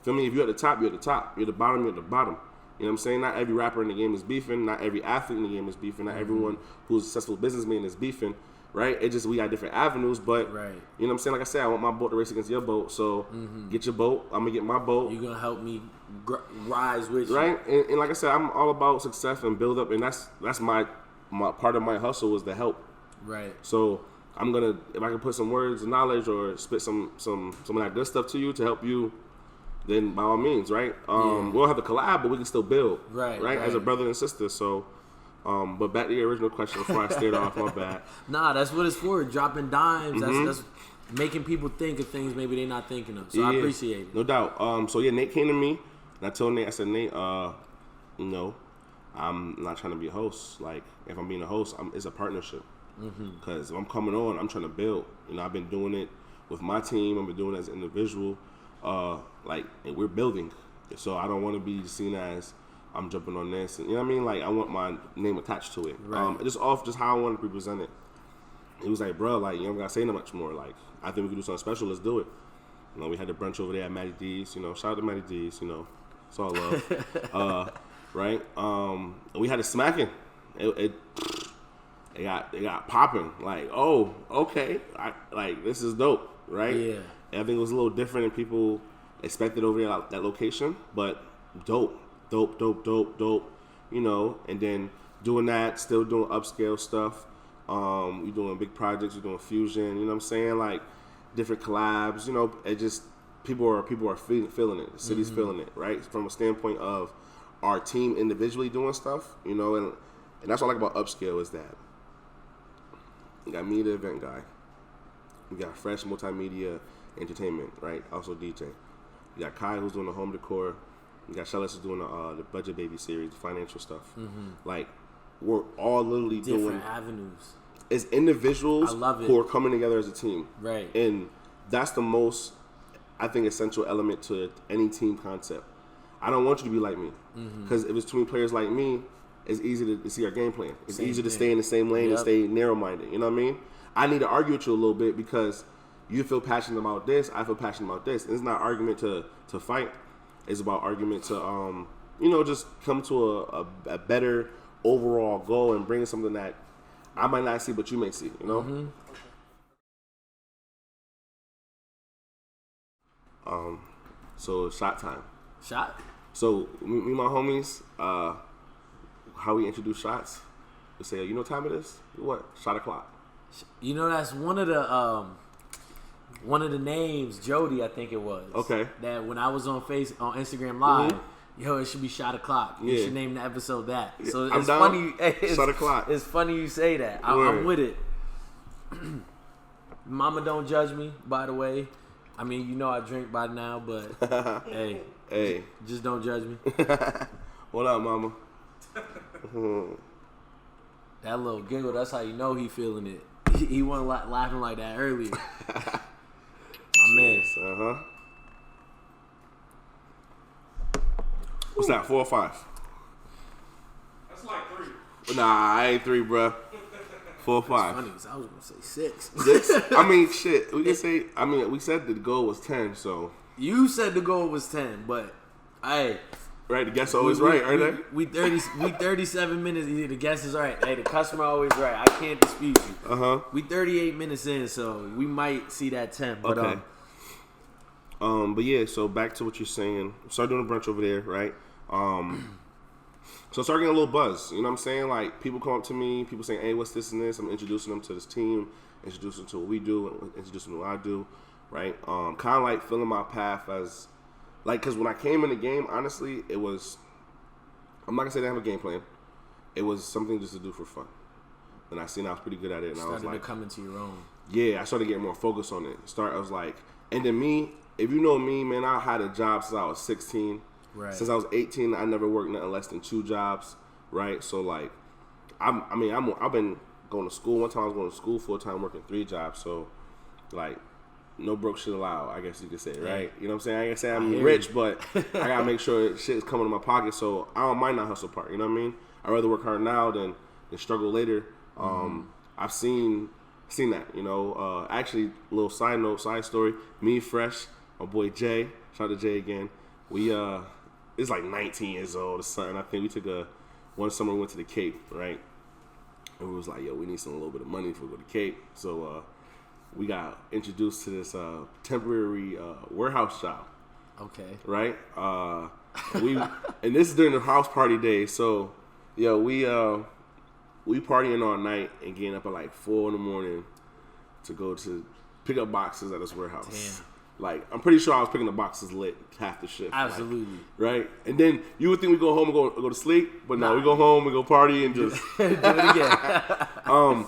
feel me? If you're at the top, you're at the top. You're at the bottom, you're at the bottom. You know what I'm saying? Not every rapper in the game is beefing. Not every athlete in the game is beefing. Not everyone who's a successful businessman is beefing. Right? It just, we got different avenues, but you know what I'm saying? Like I said, I want my boat to race against your boat, so get your boat. I'm gonna get my boat. You're gonna help me rise with you, right? And like I said, I'm all about success and build up, and that's my part of my hustle is to help. Right. So I'm gonna, if I can put some words of knowledge or spit some of that good stuff to you to help you, then by all means, right? We don't have to collab, but we can still build, right? As a brother and sister. So. But back to your original question before I steered off, my bad. Nah, that's what it's for. Dropping dimes. That's making people think of things maybe they're not thinking of. So I appreciate it. No doubt. So yeah, Nate came to me and I told Nate, I said, Nate, you know, I'm not trying to be a host. Like, if I'm being a host, it's a partnership. Because if I'm coming on, I'm trying to build. You know, I've been doing it with my team. I've been doing it as an individual. And we're building. So I don't want to be seen as I'm jumping on this, and you know what I mean? Like, I want my name attached to it. Right. Just off just how I want to be presented. He was like, bro, like, you don't gotta say no much more. Like, I think we can do something special. Let's do it. You know, we had the brunch over there at Matty D's. You know, shout out to Matty D's. You know, it's all love. Right? And we had a smacking. It got popping. Like, oh, okay. Like, this is dope, right? Yeah. And I think it was a little different than people expected over there at that location, but dope. Dope, you know, and then doing that, still doing upscale stuff, We're doing big projects. We're doing fusion. You know what I'm saying? Like different collabs. You know, it just people are feeling it. The city's feeling it, right? From a standpoint of our team individually doing stuff. You know, and that's what I like about Upscale is that you got me, the event guy. We got Phresh Multimedia Entertainment, right? Also DJ. You got Kai who's doing the home decor. You got Shellis who's doing the Budget Baby series, the financial stuff. Like we're all literally different doing avenues. As individuals who are coming together as a team. Right. And that's the most, I think, essential element to any team concept. I don't want you to be like me. Because if it's too many players like me, it's easy to see our game plan. It's easy to stay in the same lane and stay narrow-minded. You know what I mean? I need to argue with you a little bit because you feel passionate about this, I feel passionate about this. And it's not argument to fight. It's about argument to, just come to a better overall goal and bring something that I might not see, but you may see, you know? So shot time. Shot? So me and my homies, how we introduce shots, we say, you know what time it is? What? Shot o'clock. You know, that's one of the names, Jody, I think it was. Okay. That when I was on Instagram Live, yo, it should be Shot O'Clock. You should name the episode that. So it's funny. Shot O'Clock. It's funny you say that. I'm with it. Mama don't judge me, by the way. I mean, you know I drink by now, but hey, just don't judge me. What up, Mama? That little giggle, that's how you know he feeling it. He wasn't laughing like that earlier. My man. What's that, 4 or 5? That's like 3. Nah, I ain't 3, bruh. 4 or 5. Funny, cause I was gonna say 6. 6? I mean, shit. We can say. I mean, we said the goal was 10. So you said the goal was 10, but hey, right? The guess always right, aren't they? We 37 minutes. The guess is right. Hey, the customer always right. I can't dispute you. We 38 minutes in, so we might see that 10. But okay. But yeah. So back to what you're saying. Start doing a brunch over there, right? So start getting a little buzz. You know what I'm saying? Like people come up to me, people saying, "Hey, what's this and this?" I'm introducing them to this team, introducing them to what we do, introducing them to what I do, right? Kind of like filling my path as, like, because when I came in the game, honestly, it was, I'm not gonna say they have a game plan. It was something just to do for fun, and I seen I was pretty good at it, and I was like, to come into your own. Yeah, I started getting more focused on it. I was like, and then me, if you know me, man, I had a job since I was 16. Right. Since I was 18, I never worked nothing less than 2 jobs, right? So, like, I've been going to school. One time I was going to school full-time working 3 jobs. So, like, no broke shit allowed, I guess you could say, right? You know what I'm saying? I can say I'm rich, but I got to make sure shit is coming in my pocket. So, I don't mind that hustle part, you know what I mean? I'd rather work hard now than struggle later. I've seen that, you know. Actually, a little side story. Me, Phresh, my boy Jay, shout out to Jay again. We, it's like 19 years old or something. I think we took one summer we went to the Cape, right? And we was like, yo, we need a little bit of money before we go to the Cape. So we got introduced to this temporary warehouse shop. Okay. Right? And this is during the house party day. So, yo, we partying all night and getting up at like 4 in the morning to go to pick up boxes at this warehouse. Damn. Like, I'm pretty sure I was picking the boxes lit half the shift. Absolutely. Like, right? And then you would think we go home and go to sleep, but no, we go home, we go party and just do it again.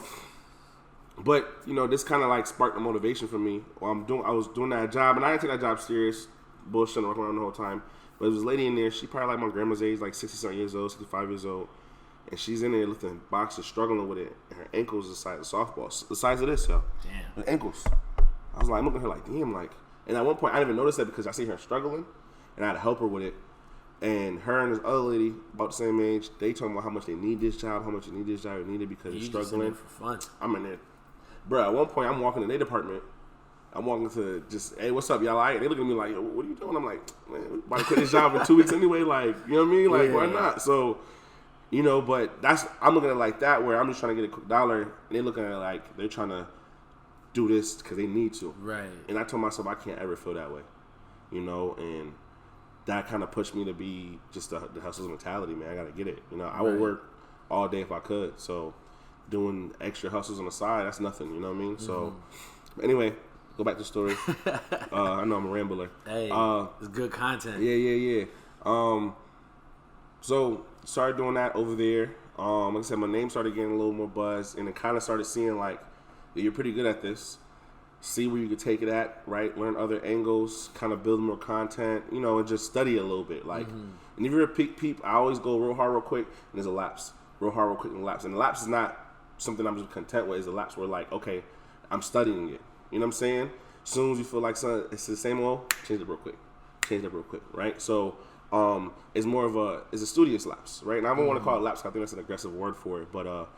But, you know, this kind of like sparked the motivation for me. I was doing that job, and I didn't take that job serious, bullshitting around the whole time. But there was a lady in there, she probably like my grandma's age, like 60-something years old, 65 years old. And she's in there lifting boxes, struggling with it. And her ankles the size of softballs. The size of this, yo. Damn. Her ankles. I was like, I'm looking at her like, damn, like. And at one point, I didn't even notice that because I see her struggling, and I had to help her with it. And her and this other lady, about the same age, they talking about how much they need this job, they need it because they're struggling. Just in there for fun. I'm in there. Bro, at one point, I'm walking in their department. I'm walking to just, hey, what's up, y'all? Right? They look at me like, yo, what are you doing? I'm like, man, we about to quit this job in 2 weeks anyway. Like, you know what I mean? Like, why not? So, you know, but I'm looking at it like that, where I'm just trying to get a quick dollar, and they're looking at it like they're trying to do this because they need to. Right. And I told myself I can't ever feel that way, you know, and that kind of pushed me to be just the hustler's mentality, man. I got to get it. You know, I would work all day if I could. So doing extra hustles on the side, that's nothing. You know what I mean? So, anyway, go back to the story. I know I'm a rambler. Hey, it's good content. Yeah. So started doing that over there. Like I said, my name started getting a little more buzz, and it kind of started seeing like, yeah, you're pretty good at this. See where you could take it at, right? Learn other angles, kind of build more content, you know, and just study a little bit. Like, and if you're a peep, I always go real hard, real quick, and there's a lapse. Real hard, real quick, and a lapse. And the lapse is not something I'm just content with. It's a lapse where, like, okay, I'm studying it. You know what I'm saying? As soon as you feel like it's the same old, change it real quick. Right? So, it's more of it's a studious lapse, right? And I don't want to call it lapse. I think that's an aggressive word for it. But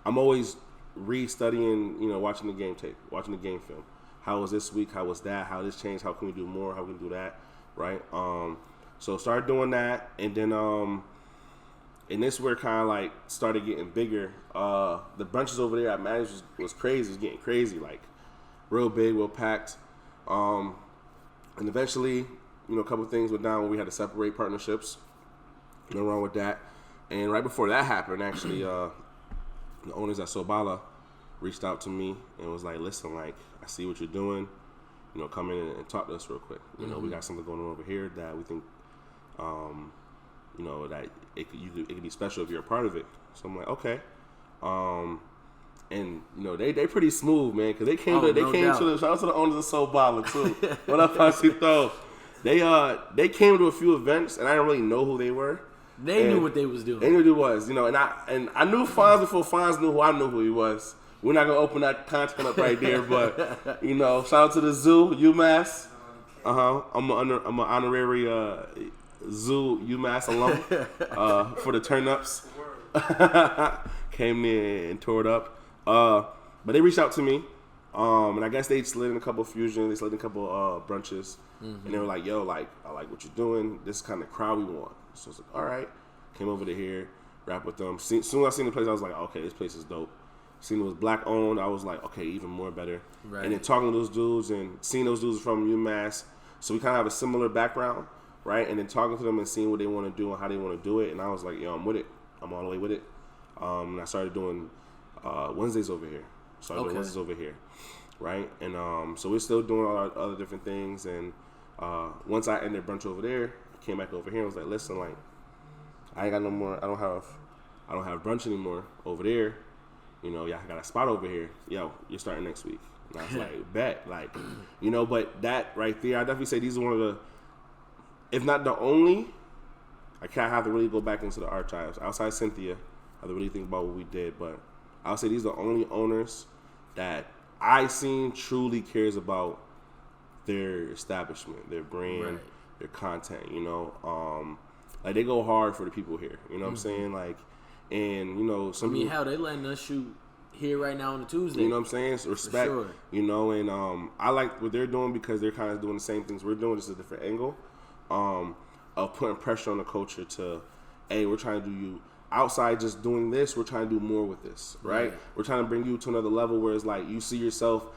I'm always re-studying, you know, watching the game tape, watching the game film. How was this week? How was that? How this changed? How can we do more? How can we do that? Right? So started doing that, and then and this where kind of like started getting bigger. The brunches over there at Manage was crazy. It was getting crazy, like real big, real packed. And eventually, you know, a couple of things went down where we had to separate partnerships. No wrong with that. And right before that happened, actually, the owners at Sobala reached out to me and was like, listen, like, I see what you're doing. You know, come in and talk to us real quick. You know, we got something going on over here that we think, you know, that it could be special if you're a part of it. So I'm like, okay. And you know, they pretty smooth, man, because they came to the shout out to the owners of Sobala too. What up, Phonzo? They came to a few events, and I didn't really know who they were. They knew what they was doing. They knew what it was, you know, and I knew Phonzo before Phonzo knew who I knew who he was. We're not gonna open that content up right there, but you know, shout out to the zoo, UMass. I'm an honorary zoo UMass alum for the turn-ups. Came in and tore it up. But they reached out to me, and I guess they slid in a couple of fusions, they slid in a couple of brunches, and they were like, "Yo, like I like what you're doing. This is kind of crowd we want." So I was like, "All right." Came over to here, rap with them. Soon as I seen the place, I was like, "Okay, this place is dope." Seen it was black owned, I was like, okay, even more better. Right. And then talking to those dudes and seeing those dudes from UMass, so we kind of have a similar background, right? And then talking to them and seeing what they want to do and how they want to do it, and I was like, yo, I'm with it. I'm all the way with it. And I started doing Wednesdays over here. Right? And so we're still doing all our other different things. And once I ended brunch over there, I came back over here and was like, listen, like, I ain't got no more. I don't have brunch anymore over there. You know, y'all got a spot over here. Yo, you're starting next week. And I was like, bet. Like, you know, but that right there, I definitely say these are one of the, if not the only, I can't have to really go back into the archives. Outside Cynthia, I have to really think about what we did. But I would say these are the only owners that I seen truly cares about their establishment, their brand, their content, you know. Like, they go hard for the people here. You know what I'm saying? Like, and, you know, some people, hell, they letting us shoot here right now on a Tuesday. You know what I'm saying? So respect, sure. You know, and I like what they're doing because they're kind of doing the same things we're doing, just a different angle of putting pressure on the culture to, hey, we're trying to do you outside just doing this, we're trying to do more with this, right? We're trying to bring you to another level where it's like you see yourself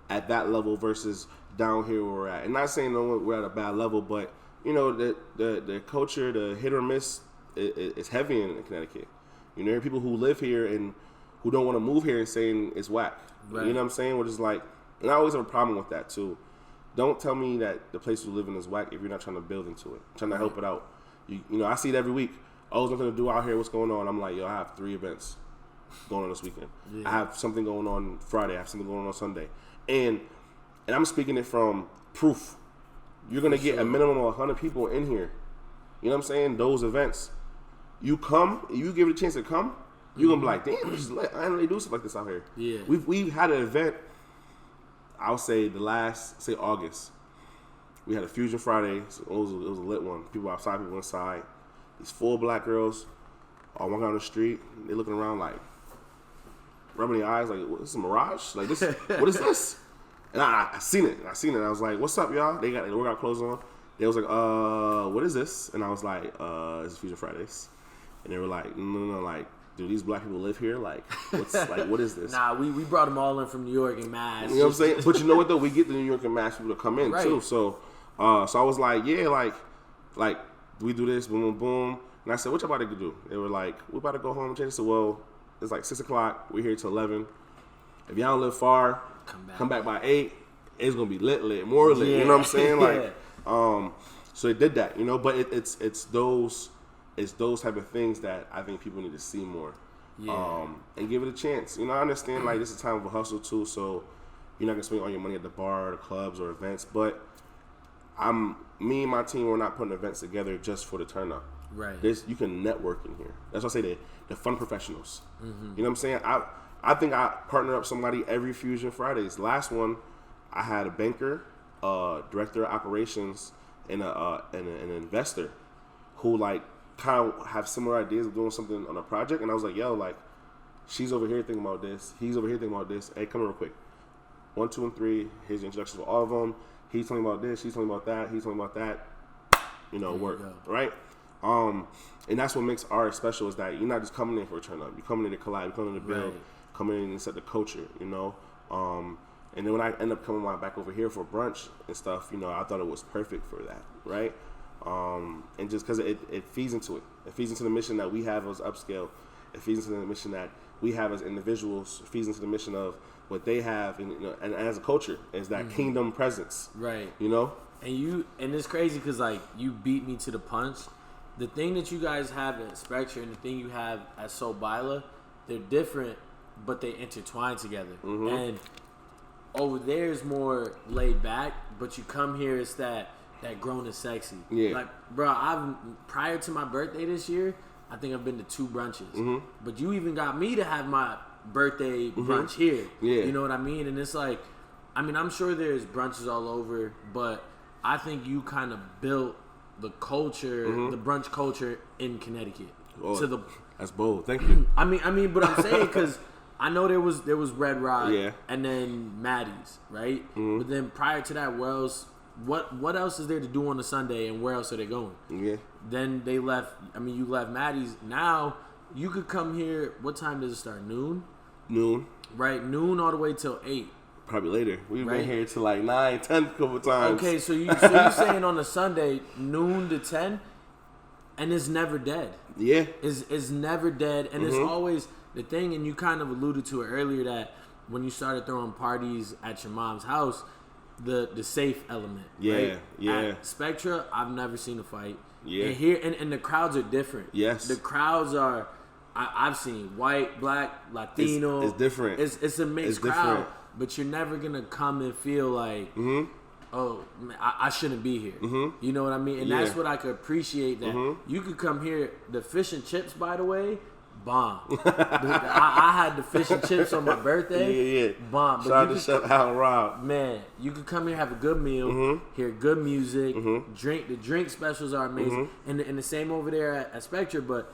at that level versus down here where we're at. And not saying no, we're at a bad level, but, you know, the culture, the hit or miss, it's heavy in Connecticut. You know, there are people who live here and who don't want to move here and saying it's whack. Right. You know what I'm saying? We're just like, and I always have a problem with that too. Don't tell me that the place you live in is whack if you're not trying to build into it, trying to help it out. You know, I see it every week. Oh, there's nothing to do out here. What's going on? I'm like, yo, I have 3 events going on this weekend. Yeah. I have something going on Friday. I have something going on Sunday. And I'm speaking it from proof. You're going to get a minimum of 100 people in here. You know what I'm saying? Those events. You come, you give it a chance to come, you're going to be like, damn, this is lit. I didn't really do stuff like this out here. Yeah. We've had an event, I'll say August. We had a Fusion Friday. So it was a lit one. People outside, people inside. These 4 black girls all walking down the street. They looking around like, rubbing their eyes like, what, this is a mirage? Like, this, what is this? And I seen it. I was like, what's up, y'all? They got their workout clothes on. They was like, what is this? And I was like, it's Fusion Fridays. And they were like, no, like, do these black people live here? Like, what is this? Nah, we brought them all in from New York and Mass. You know what I'm saying? But you know what, though? We get the New York and Mass people to come in, too. So I was like, yeah, like, we do this, boom, boom, boom. And I said, what y'all about to do? They were like, we're about to go home and change. I said, well, It's like 6 o'clock. We're here till 11. If y'all don't live far, come back by 8. It's gonna be lit, more lit. You know what I'm saying? Like, so they did that, you know. But it's those type of things that I think people need to see more. Yeah. And give it a chance. You know, I understand like this is a time of a hustle too, so you're not gonna spend all your money at the bar, or the clubs, or events. But me and my team, we're not putting events together just for the turn up. Right. You can network in here. That's why I say the fun professionals. Mm-hmm. You know what I'm saying? I think I partner up somebody every Fusion Fridays. Last one, I had a banker, director of operations, and an investor who like kind of have similar ideas of doing something on a project. And I was like, yo, like, she's over here thinking about this. He's over here thinking about this. Hey, come real quick. 1, 2, and 3. Here's the introductions for all of them. He's talking about this. He's talking about that. He's talking about that. You know, work, right? And that's what makes ours special is that you're not just coming in for a turn up. You're coming in to collab. You're coming in to build. Coming in and set the culture, you know. And then when I end up coming back over here for brunch and stuff, you know, I thought it was perfect for that, right? And just because it feeds into it. It feeds into the mission that we have as upscale. It feeds into the mission that we have as individuals. It feeds into the mission of what they have, and, you know, and as a culture, is that kingdom presence, right? You know. And it's crazy because like you beat me to the punch. The thing that you guys have at Spectre and the thing you have at Soul Baila, they're different, but they intertwine together. Mm-hmm. And over there is more laid back, but you come here, it's that grown and sexy. Yeah. Like, bro, prior to my birthday this year, I think I've been to 2 brunches. Mm-hmm. But you even got me to have my birthday brunch here. Yeah. You know what I mean? And it's like, I mean, I'm sure there's brunches all over, but I think you kind of built the culture, the brunch culture in Connecticut. Oh, that's bold. Thank you. I mean, but I'm saying because I know there was Red Rock, and then Maddie's, right? Mm-hmm. But then prior to that, what else is there to do on a Sunday, and where else are they going? Yeah. Then they left. I mean, you left Maddie's. Now you could come here. What time does it start? Noon. Right, noon all the way till 8. Probably later. We've been here till like 9, 10 a couple times. Okay, so you're saying on a Sunday, noon to 10, and it's never dead. Yeah. It's never dead, and it's always the thing, and you kind of alluded to it earlier, that when you started throwing parties at your mom's house, the safe element. Yeah, right? Yeah. At Spectra, I've never seen a fight. Yeah. And here, and the crowds are different. Yes. The crowds are, I've seen white, black, Latino. It's different. It's a mixed crowd. Different. But you're never going to come and feel like, oh, man, I shouldn't be here. Mm-hmm. You know what I mean? And that's what I could appreciate, that you could come here. The fish and chips, by the way, bomb. I had the fish and chips on my birthday. Yeah. Bomb. Shout out Rob. Man, you could come here, have a good meal, hear good music, drink. The drink specials are amazing. And the same over there at Spectre. But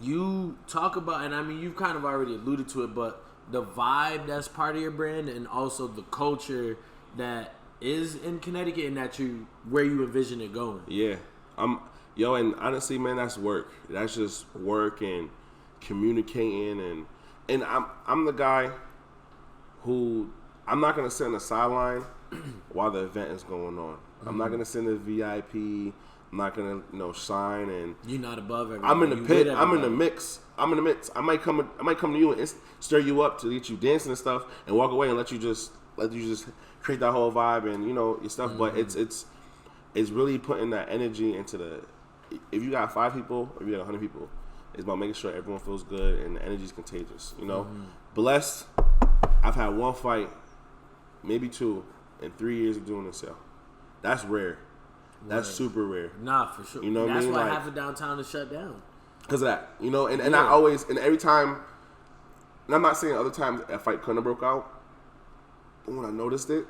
you talk about, and I mean, you've kind of already alluded to it, but the vibe that's part of your brand, and also the culture that is in Connecticut, and where you envision it going. Yeah. And honestly, man, that's work. That's just work and communicating, and I'm the guy who, I'm not gonna sit on the sideline while the event is going on. I'm not gonna sit in the VIP. I'm not gonna, shine, and you're not above everybody. I'm in the pit. I'm in the mix. I might come to you and stir you up to get you dancing and stuff, and walk away and let you just create that whole vibe and your stuff. But it's really putting that energy into the. If you got 5 people, or if you got 100 people, it's about making sure everyone feels good and the energy is contagious. Blessed. I've had 1 fight, maybe 2, in 3 years of doing this. That's rare. That's super rare. Nah, for sure. You know what I mean? That's why half of downtown is shut down. Because of that. And I always, and every time, and I'm not saying other times a fight couldn't have broke out, but when I noticed it,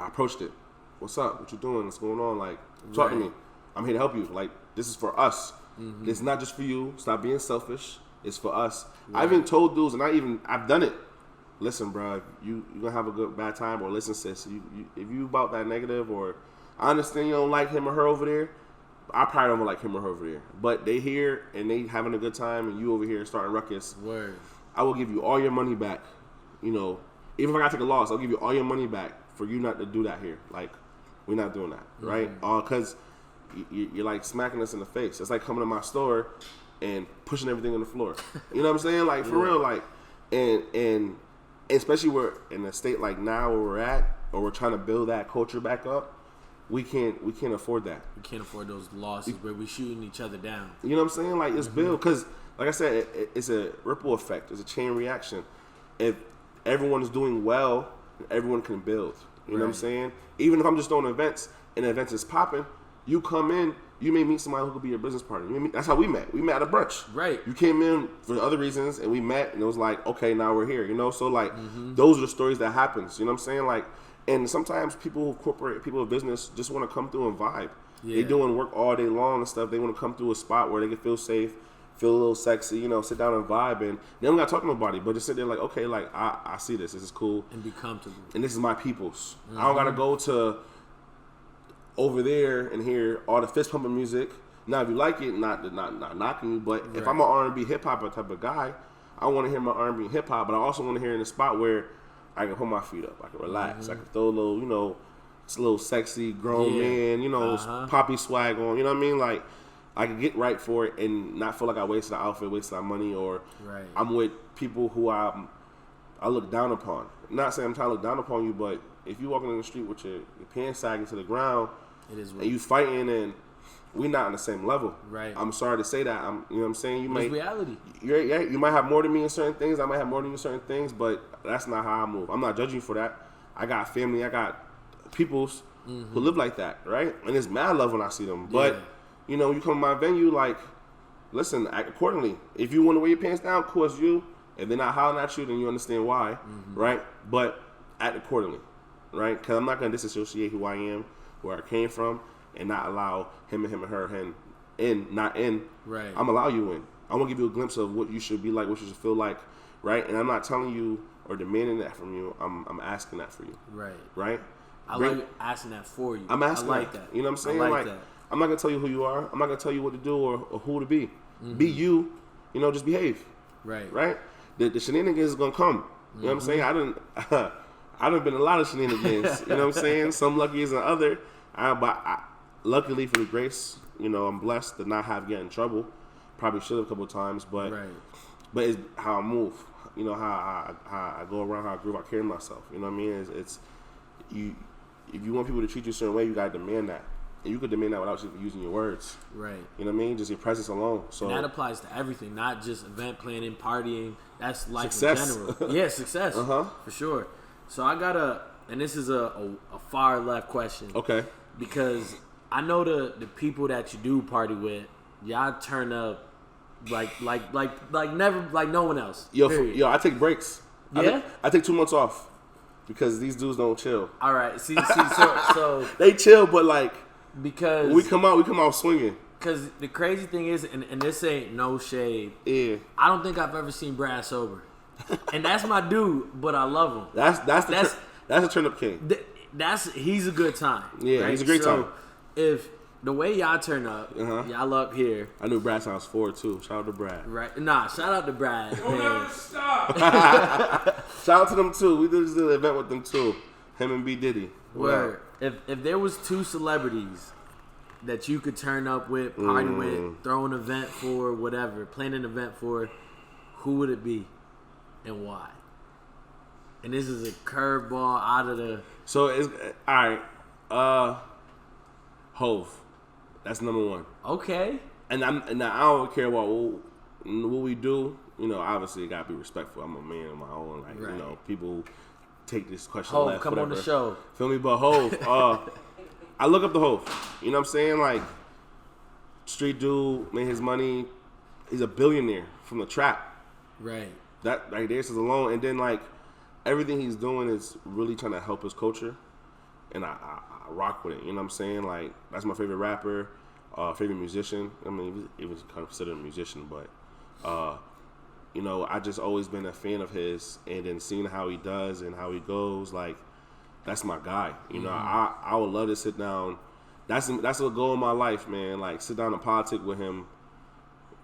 I approached it. What's up? What you doing? What's going on? Like, talk to me. I'm here to help you. Like, this is for us. Mm-hmm. It's not just for you. Stop being selfish. It's for us. Right. I even told dudes, and I've done it. Listen, bro, you're going to have a bad time, or listen, sis, if you about that negative, or I understand you don't like him or her over there. I probably don't like him or her over there. But they here and they having a good time, and you over here starting ruckus. Word. I will give you all your money back. Even if I got to take a loss, I'll give you all your money back for you not to do that here. Like, we're not doing that, right? Because you're like smacking us in the face. It's like coming to my store and pushing everything on the floor. You know what I'm saying? Like for real, like and especially we're in a state like now where we're at, or we're trying to build that culture back up. We can't afford that. We can't afford those losses where we shooting each other down. You know what I'm saying? Like it's build, because like I said, it's a ripple effect. It's a chain reaction. If everyone is doing well, everyone can build. You know what I'm saying? Even if I'm just throwing events and the event is popping, you come in, you may meet somebody who could be your business partner. That's how we met. We met at a brunch. Right. You came in for other reasons, and we met, and it was like, okay, now we're here. You know, so like those are the stories that happens. You know what I'm saying? Like, and sometimes people of business just want to come through and vibe. Yeah. They doing work all day long and stuff. They want to come through a spot where they can feel safe, feel a little sexy, you know, sit down and vibe, and they don't got to talk to nobody, but just sit there like, okay, like I see this is cool, and be comfortable, and this is my people's. I don't got to go to over there and hear all the fist pumping music. Now, if you like it, not knocking you, but if I'm an R&B hip hop type of guy, I want to hear my R&B hip hop, but I also want to hear in a spot where I can put my feet up, I can relax, I can throw a little, you know, it's a little sexy grown man, you know, poppy swag on, you know what I mean? Like, I can get right for it and not feel like I wasted the outfit, wasted my money, or I'm with people who I look down upon. I'm not saying I'm trying to look down upon you, but if you walking in the street with your pants sagging to the ground, it is and you fighting, and we're not on the same level. Right. I'm sorry to say that. You know what I'm saying? It's reality. You might have more than me in certain things. I might have more than you in certain things, but that's not how I move. I'm not judging you for that. I got family. I got peoples who live like that, right? And it's mad love when I see them. But you know, you come to my venue, like, listen, act accordingly. If you want to wear your pants down, of course you. If they're not hollering at you, then you understand why, right? But act accordingly, right? Because I'm not going to disassociate who I am, where I came from, and not allow him and her not in. Right. I'm allow you in. I want to give you a glimpse of what you should be like, what you should feel like, right? And I'm not telling you or demanding that from you. I'm asking that for you. Right. Right? I like asking that for you. I'm asking I like that. You know what I'm saying? I like that. I'm not going to tell you who you are. I'm not going to tell you what to do or who to be. Be you. You know, just behave. Right. Right? The shenanigans is going to come. You know what I'm saying? I done been a lot of shenanigans. You know what I'm saying? Some luckier than other. But luckily for the grace, you know, I'm blessed to not have get in trouble. Probably should have a couple of times, but it's how I move. You know, how I go around, how I grew up, I carry myself. You know what I mean? It's you. If you want people to treat you a certain way, you gotta demand that. And you could demand that without using your words. Right. You know what I mean? Just your presence alone. So and that applies to everything, not just event planning, partying. That's life success. In general. Yeah, success. For sure. So I got and this is a far left question. Okay. Because I know the people that you do party with, y'all turn up like never, like no one else. Yo, I take breaks. Yeah? I take 2 months off because these dudes don't chill. All right. See, so they chill, but like, because when we come out swinging. Because the crazy thing is, and this ain't no shade. Yeah. I don't think I've ever seen Brad sober, and that's my dude. But I love him. That's a turn up king. He's a good time. Yeah, right? He's a great time. If the way y'all turn up, y'all up here. I knew Brad sounds forward too. Shout out to Brad. Right? Nah, shout out to Brad. Don't ever stop. Shout out to them too. We did an event with them too. Him and B Diddy. Where if there was 2 celebrities that you could turn up with, party with, throw an event for, whatever, plan an event for, who would it be and why? And this is a curveball out of the. So it's all right. Hove, that's number 1. Okay. And I don't care about what we do. You know, obviously, it gotta be respectful. I'm a man of my own. Like you know, people take this question. Hove, come on the show. Feel me, but Hove. I look up the Hove. You know what I'm saying? Like, street dude made his money. He's a billionaire from the trap. Right. That right there says alone. And then like everything he's doing is really trying to help his culture, and I rock with it. You know what I'm saying? Like, that's my favorite rapper, favorite musician. I mean, he was considered a musician, but you know, I just always been a fan of his, and then seeing how he does and how he goes, like, that's my guy. You know, I would love to sit down. That's a goal in my life, man. Like, sit down and politic with him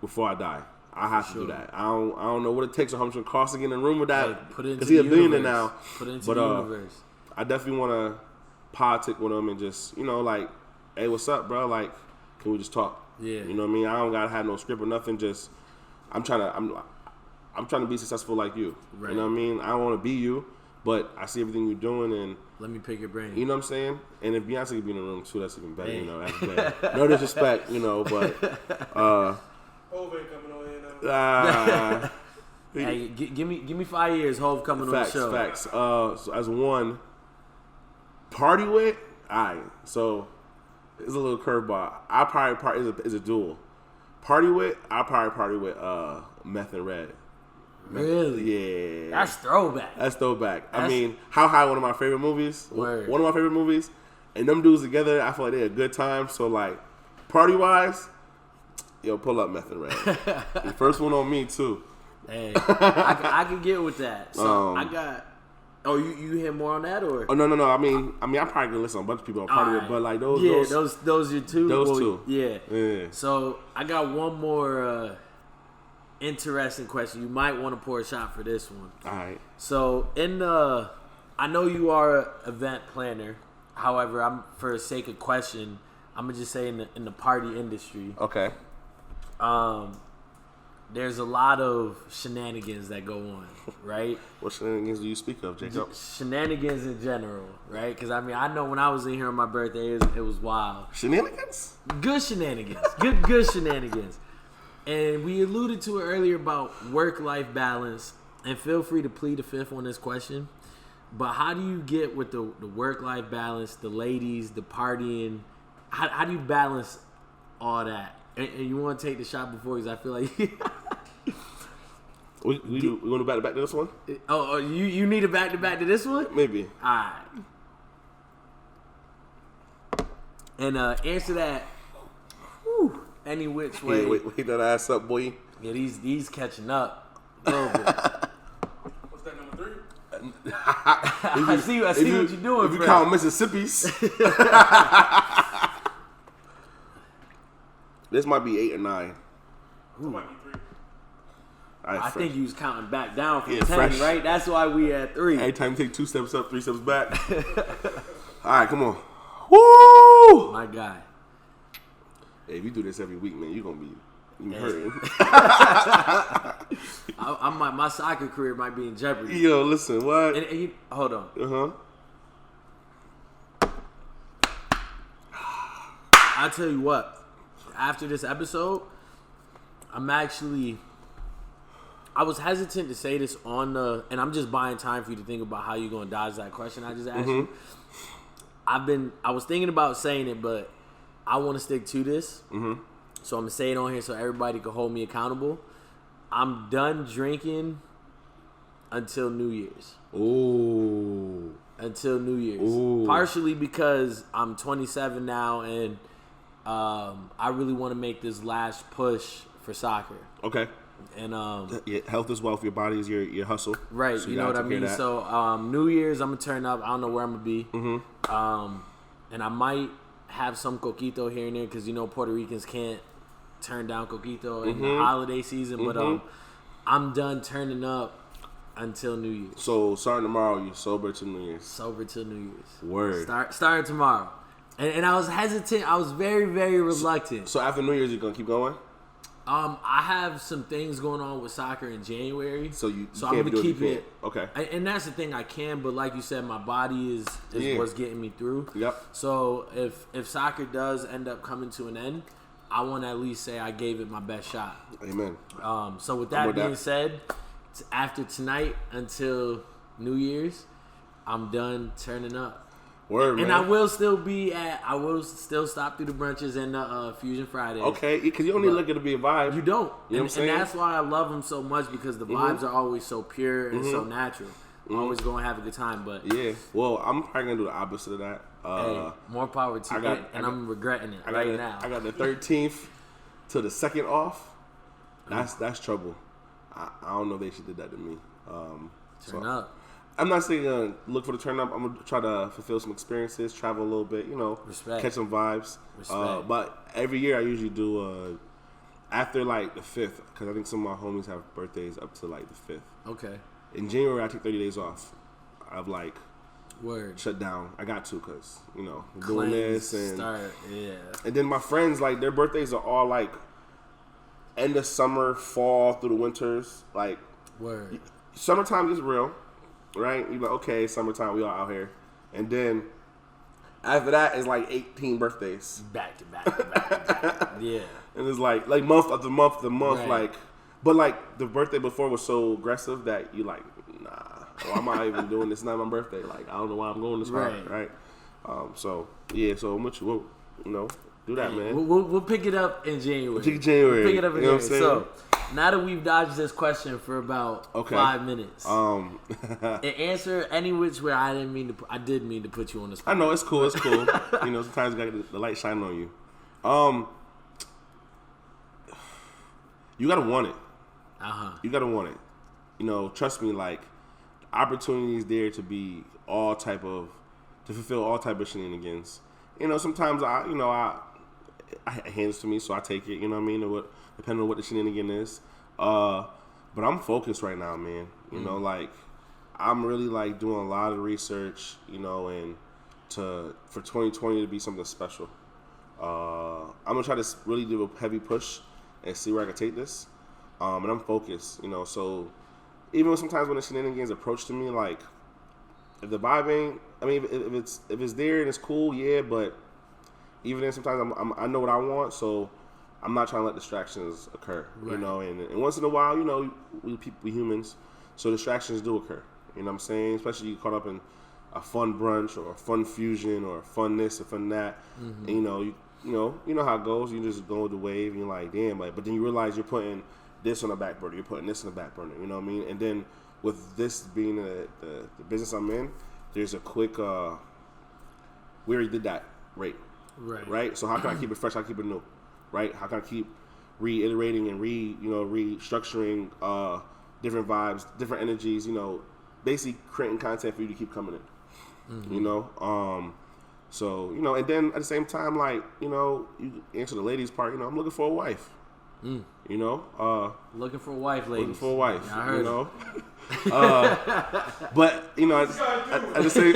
before I die. I have to do that. I don't know what it takes or how much it costs to get in a room with that. Because he's a billionaire now. Put it into the universe. I definitely want to politic with him and just, you know, like, hey, what's up, bro? Like, can we just talk? Yeah. You know what I mean? I don't gotta have no script or nothing. Just I'm trying to be successful like you. Right. You know what I mean? I don't want to be you, but I see everything you're doing, and let me pick your brain. You know what I'm saying? And if Beyonce could be in the room too, that's even better. Hey. You know, that's bad. No disrespect, you know, but Hov ain't coming on here now. Hey, give me 5 years. Hov coming on the show. Facts. So as one, party with. Alright, so it's a little curveball. I probably is a duel. Party with. I probably party with Meth and Red. Really? Yeah. That's throwback. I mean, How High, one of my favorite movies. Word. One of my favorite movies. And them dudes together, I feel like they had a good time. So, like, party-wise, yo, pull up Meth and Red. The first one on me, too. Hey, I can get with that. So, I got... Oh, you hear more on that, or? Oh, no. I mean, I'm probably going to listen to a bunch of people on party with, but, like, those... Yeah, those are two. Those two. Yeah. So, I got one more... interesting question. You might want to pour a shot for this one. All right. So I know you are an event planner. However, I'm for the sake of question, I'm gonna just say in the party industry. Okay. There's a lot of shenanigans that go on, right? What shenanigans do you speak of, Jacob? Shenanigans in general, right? Because I mean, I know when I was in here on my birthday, it was wild. Shenanigans? Good shenanigans. Good shenanigans. And we alluded to it earlier about work-life balance, and feel free to plead the fifth on this question. But how do you get with the work-life balance, the ladies, the partying? How do you balance all that? And you want to take the shot before, because I feel like we want to back to this one? Oh, you need a back to this one? Maybe. All right. And answer that. Whew. Any which way. Yeah, wait that ass up, boy. Yeah, these catching up a little bit. What's that, number 3? I see what you're doing, If you count Mississippi's. This might be 8 or 9. This might be 3. Right, I think you was counting back down from 10, fresh. right? That's why we at 3. Every time you take 2 steps up, 3 steps back. All right, come on. Woo! My guy. Hey, if you do this every week, man, you're going to be hurting. My soccer career might be in jeopardy. Yo, listen, what? And hold on. I'll tell you what. After this episode, I was hesitant to say this on and I'm just buying time for you to think about how you're going to dodge that question I just asked you. I was thinking about saying it, but I want to stick to this. So I'm going to say it on here so everybody can hold me accountable. I'm done drinking until New Year's. Ooh. Until New Year's. Ooh. Partially because I'm 27 now, and I really want to make this last push for soccer. Okay. And health is wealth. Your body is your hustle. Right. So you know what I mean? So New Year's, I'm going to turn up. I don't know where I'm going to be. And I might have some coquito here and there because, you know, Puerto Ricans can't turn down coquito in the holiday season. But I'm done turning up until New Year's. So starting tomorrow, you're sober till New Year's. Sober till New Year's. Word. Starting tomorrow. And I was hesitant. I was very, very reluctant. So after New Year's, you're going to keep going? I have some things going on with soccer in January. So I'm going to keep it. Okay. And that's the thing, I can, but like you said, my body is what's getting me through. Yep. So if soccer does end up coming to an end, I want to at least say I gave it my best shot. Amen. So with that being said, after tonight until New Year's, I'm done turning up. Word, man. And I will still stop through the brunches and the Fusion Fridays. Okay, because you don't need to look at it to be a vibe. You don't. You know what I'm saying? And that's why I love them so much, because the vibes are always so pure and so natural. I'm always going to have a good time. But yeah, well, I'm probably going to do the opposite of that. Hey, more power to you, and I'm regretting it now. I got the 13th to the 2nd off. That's trouble. I don't know if they should do that to me. Turn up. I'm not saying look for the turn up. I'm going to try to fulfill some experiences, travel a little bit, you know, catch some vibes. But every year I usually do after like the 5th, because I think some of my homies have birthdays up to like the 5th. Okay. In January, I take 30 days off. I've like shut down. I got to because, you know, doing this and and then my friends, like, their birthdays are all like end of summer, fall through the winters. Like, summertime gets real, right? You're like, okay, summertime, we all out here. And then after that is like 18 birthdays. Back to back. Yeah. And it's like month after month after month, right. like, but like the birthday before was so aggressive that you like, nah, why am I even doing this? It's not my birthday. Like, I don't know why I'm going this hard, right? So yeah, so much, we'll, you know, do that, man. We'll pick it up in January. We'll pick it up in January. So now that we've dodged this question for about 5 minutes, and answer any which way I did mean to put you on the spot. I know it's cool. You know, sometimes you got the light shining on you. You gotta want it. You gotta want it. You know, trust me. Like, opportunity is there to be to fulfill all type of shenanigans. You know, sometimes I hands to me, so I take it. You know what I mean? Depending on what the shenanigan is. But I'm focused right now, man. You know, like, I'm really like doing a lot of research. You know, and for 2020 to be something special. I'm gonna try to really do a heavy push and see where I can take this. And I'm focused, you know, so even sometimes when the shenanigans approach to me, like, if the vibe ain't, I mean, if it's there and it's cool, yeah, but even then sometimes I know what I want, so I'm not trying to let distractions occur, you know, and once in a while, you know, we humans, so distractions do occur, you know what I'm saying? Especially you caught up in a fun brunch or a fun fusion or a fun this or fun that, and you know how it goes. You just go with the wave, and you're like, damn. Like, but then you realize you're putting this on the back burner. You're putting this on the back burner. You know what I mean? And then with this being the business I'm in, there's a quick. We already did that rate, right? So how can I keep it fresh? How can I keep it new, right? How can I keep reiterating and restructuring different vibes, different energies? You know, basically creating content for you to keep coming in. You know. So, you know, and then at the same time, like, you know, you answer the ladies part, you know, I'm looking for a wife. You know? Looking for a wife, ladies. Looking for a wife, yeah, I heard you know? But, you know, I just say...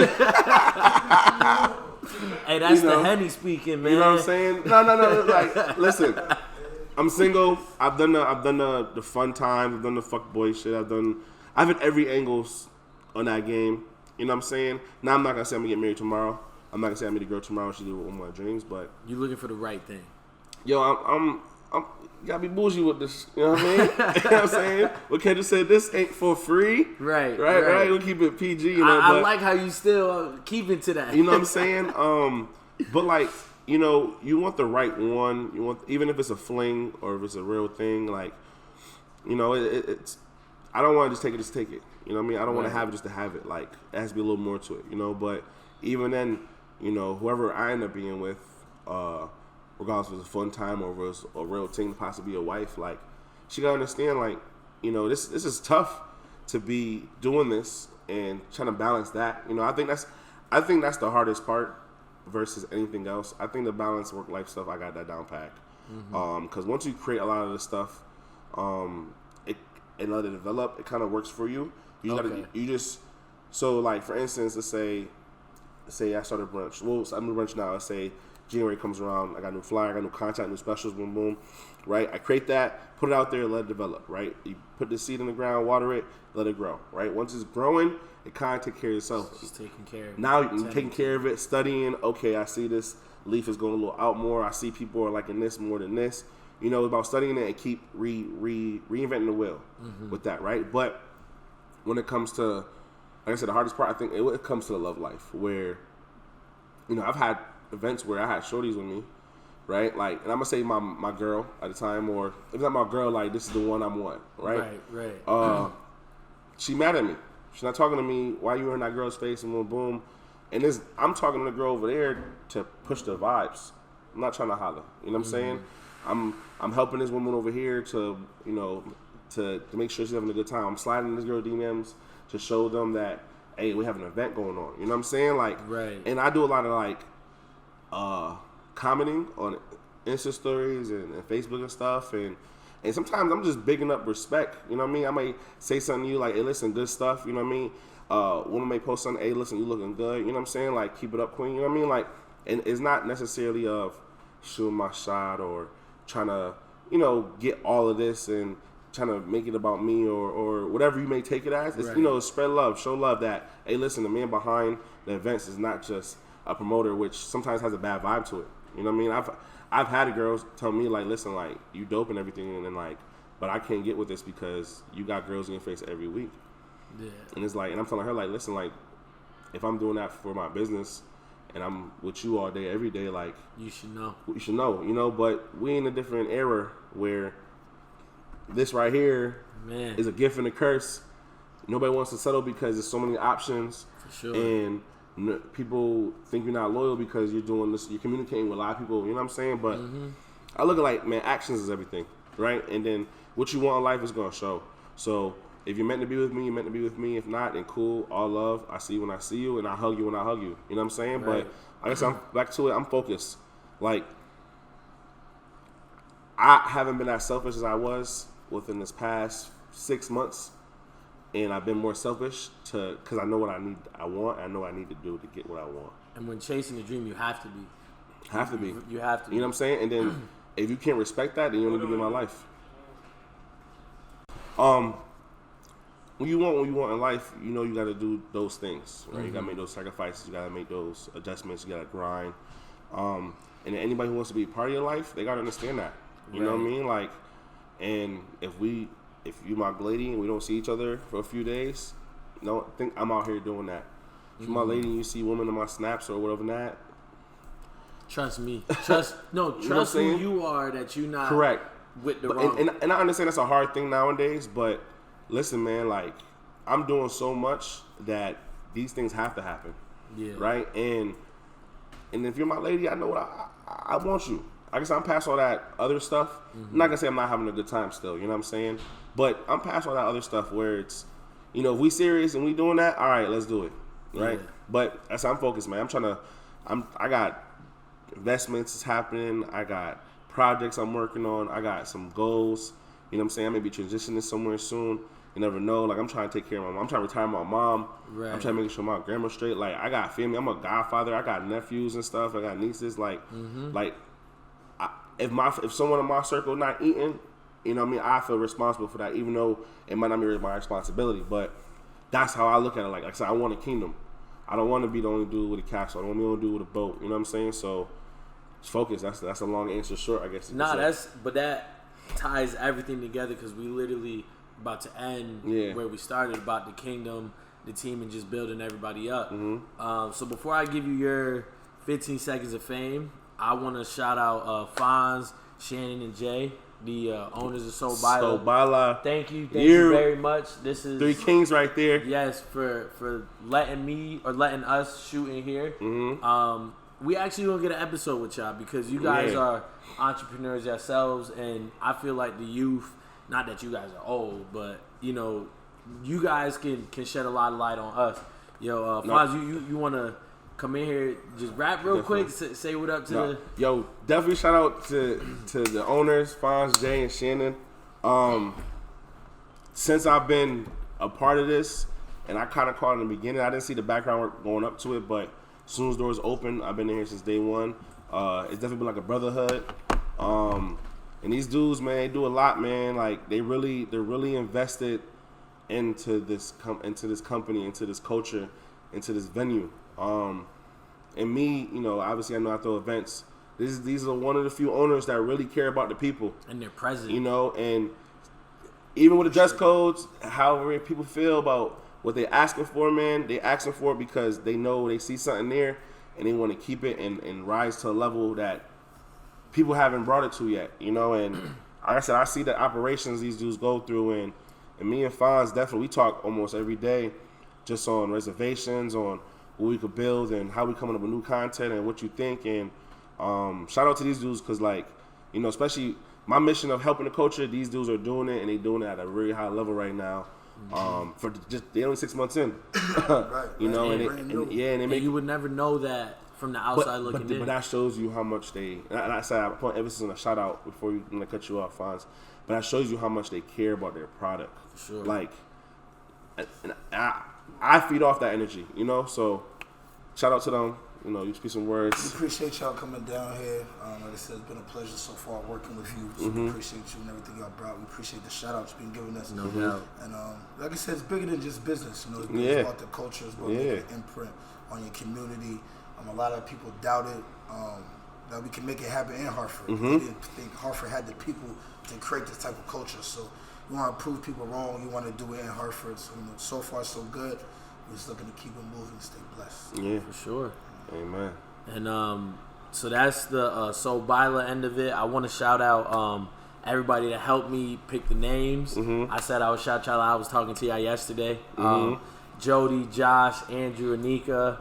Hey, that's the Henny speaking, man. You know what I'm saying? No. Like, listen, I'm single. I've done the fun times. I've done the fuck boy shit. I've had every angle on that game. You know what I'm saying? Now, I'm not going to say I'm going to get married tomorrow. I'm not gonna say I meet a girl tomorrow. She do one of my dreams, but you looking for the right thing. Yo, I'm gotta be bougie with this. You know what I mean? You know what I'm saying? But Kendra said this ain't for free. Right. We'll keep it PG. You know, I like how you still keeping to that. You know what I'm saying? But like, you know, you want the right one. You want, even if it's a fling or if it's a real thing. Like, you know, it's. I don't want to just take it. You know what I mean? I don't want to have it just to have it. Like, it has to be a little more to it. You know, but even then. You know, whoever I end up being with, regardless if it's a fun time or if it's a real thing, possibly a wife, like, she gotta understand, like, you know, this is tough to be doing this and trying to balance that. You know, I think that's the hardest part versus anything else. I think the balance work life stuff, I got that down pat. Because once you create a lot of this stuff, and let it develop, it kind of works for you. So like for instance, let's say I started brunch. Well, I'm doing brunch now. Let's say January comes around. I got a new flyer, I got new content, new specials, boom, boom. Right? I create that, put it out there, let it develop. Right? You put the seed in the ground, water it, let it grow. Right? Once it's growing, it kind of takes care of itself. Just taking care of it. Now you're taking care of it, studying. Okay, I see this leaf is going a little out more. I see people are liking this more than this. You know, about studying it and keep reinventing the wheel with that. Right? But when it comes to, like I said, the hardest part, I think, it comes to the love life, where, you know, I've had events where I had shorties with me, right? Like, and I'm gonna say my girl at the time, or if it's not my girl, like, this is the one I'm on, right? Right. She mad at me. She's not talking to me. Why you in that girl's face? And boom, boom. And I'm talking to the girl over there to push the vibes. I'm not trying to holler. You know what I'm saying? I'm helping this woman over here to, you know, to make sure she's having a good time. I'm sliding this girl DMs to show them that, hey, we have an event going on. You know what I'm saying? Like, and I do a lot of like commenting on Insta stories and Facebook and stuff, and sometimes I'm just bigging up respect. You know what I mean? I might say something to you like, hey, listen, good stuff. You know what I mean? woman may post something, hey, listen, you looking good, you know what I'm saying? Like, keep it up, queen, you know what I mean? Like, and it's not necessarily of shooting my shot or trying to, you know, get all of this and trying to make it about me or whatever you may take it as. It's, you know, spread love, show love that, hey, listen, the man behind the events is not just a promoter, which sometimes has a bad vibe to it. You know what I mean? I've had girls tell me, like, listen, like, you dope and everything, and then, like, but I can't get with this because you got girls in your face every week. Yeah. And it's like, and I'm telling her, like, listen, like, if I'm doing that for my business and I'm with you all day, every day, like, you should know. You should know, you know, but we in a different era where this right here is a gift and a curse. Nobody wants to settle because there's so many options. For sure. And people think you're not loyal because you're doing this, you're communicating with a lot of people, you know what I'm saying? But I look at, like, man, actions is everything, right? And then what you want in life is going to show. So if you're meant to be with me, you're meant to be with me. If not, then cool, all love. I see you when I see you, and I hug you when I hug you. You know what I'm saying? Right. But I guess I'm back to it. I'm focused. Like, I haven't been as selfish as I was within this past 6 months. And I've been more selfish because I know what I need. I know what I need to do to get what I want. And when chasing the dream, you have to be. Have to be. You have to be. You know what I'm saying? And then if you can't respect that, then you don't need to be in my life. When you want what you want in life, you know you got to do those things, right? You got to make those sacrifices. You got to make those adjustments. You got to grind. And anybody who wants to be a part of your life, they got to understand that. You know what I mean? Like, and if you my lady and we don't see each other for a few days, don't think I'm out here doing that. If you're my lady and you see women in my snaps or whatever that, trust me. Trust who you are, that you not correct with the wrong. And I understand that's a hard thing nowadays, but listen, man, like, I'm doing so much that these things have to happen. Yeah. Right? And if you're my lady, I know what I want you. I guess I'm past all that other stuff. I'm not going to say I'm not having a good time still, you know what I'm saying? But I'm past all that other stuff where it's, you know, if we serious and we doing that, all right, let's do it. Right? Yeah. But that's how I'm focused, man. I got investments happening. I got projects I'm working on. I got some goals. You know what I'm saying? I may be transitioning somewhere soon. You never know. Like, I'm trying to take care of my mom. I'm trying to retire my mom. Right. I'm trying to make sure my grandma's straight. Like, I got family. I'm a godfather. I got nephews and stuff. I got nieces. Like, if someone in my circle not eating, you know what I mean, I feel responsible for that, even though it might not be my responsibility. But that's how I look at it. Like I said, I want a kingdom. I don't want to be the only dude with a castle. I don't want to be the only dude with a boat. You know what I'm saying? So, focus. That's a long answer short, I guess. But that ties everything together because we literally about to end where we started, about the kingdom, the team, and just building everybody up. So before I give you your 15 seconds of fame, I want to shout out Fonz, Shannon, and Jay, the owners of Soul Bila. Thank you very much. This is 3 kings right there. Yes, for letting us shoot in here. We actually gonna get an episode with y'all because you guys are entrepreneurs yourselves, and I feel like the youth. Not that you guys are old, but you know, you guys can shed a lot of light on us. Yo, Fonz, you want to come in here, just rap real quick, say what up to the... Yo, definitely shout out to the owners, Fonz, Jay, and Shannon. Since I've been a part of this, and I kind of caught it in the beginning, I didn't see the background work going up to it, but as soon as doors open, I've been in here since day one. It's definitely been like a brotherhood. And these dudes, man, they do a lot, man. Like, they're really invested into this company, into this culture, into this venue. And me, you know, obviously I know I throw events. These are one of the few owners that really care about the people. And they're present. You know, and even with the dress codes, however people feel about what they're asking for, man, they asking for it because they know they see something there and they want to keep it and rise to a level that people haven't brought it to yet, you know. And like I said, I see the operations these dudes go through, and me and Fonz definitely, we talk almost every day just on reservations, on what we could build and how we coming up with new content and what you think. And shout out to these dudes because, like, you know, especially my mission of helping the culture, these dudes are doing it, and they doing it at a really high level right now. For just they only 6 months in, you know, and you would never know that from the outside looking in. But that shows you how much they. And I said I put emphasis on a shout out before you cut you off, Fonz. But that shows you how much they care about their product. For sure. Like, and I feed off that energy, you know. So shout out to them. You know, you speak some words. We appreciate y'all coming down here. Like I said, it's been a pleasure so far working with you. So we appreciate you and everything y'all brought. We appreciate the shout outs you've been giving us. No doubt. And like I said, it's bigger than just business. You know, it's about the culture, it's about making an imprint on your community. A lot of people doubted that we can make it happen in Hartford. They didn't think Hartford had the people to create this type of culture. So you want to prove people wrong. You want to do it in Hartford. So, so far so good. We're just looking to keep it moving. Stay blessed. Yeah, for sure. Amen. And so that's the Soul Baila end of it. I want to shout out everybody that helped me pick the names. I said I would shout y'all out. I was talking to y'all yesterday. Jody, Josh, Andrew, Anika,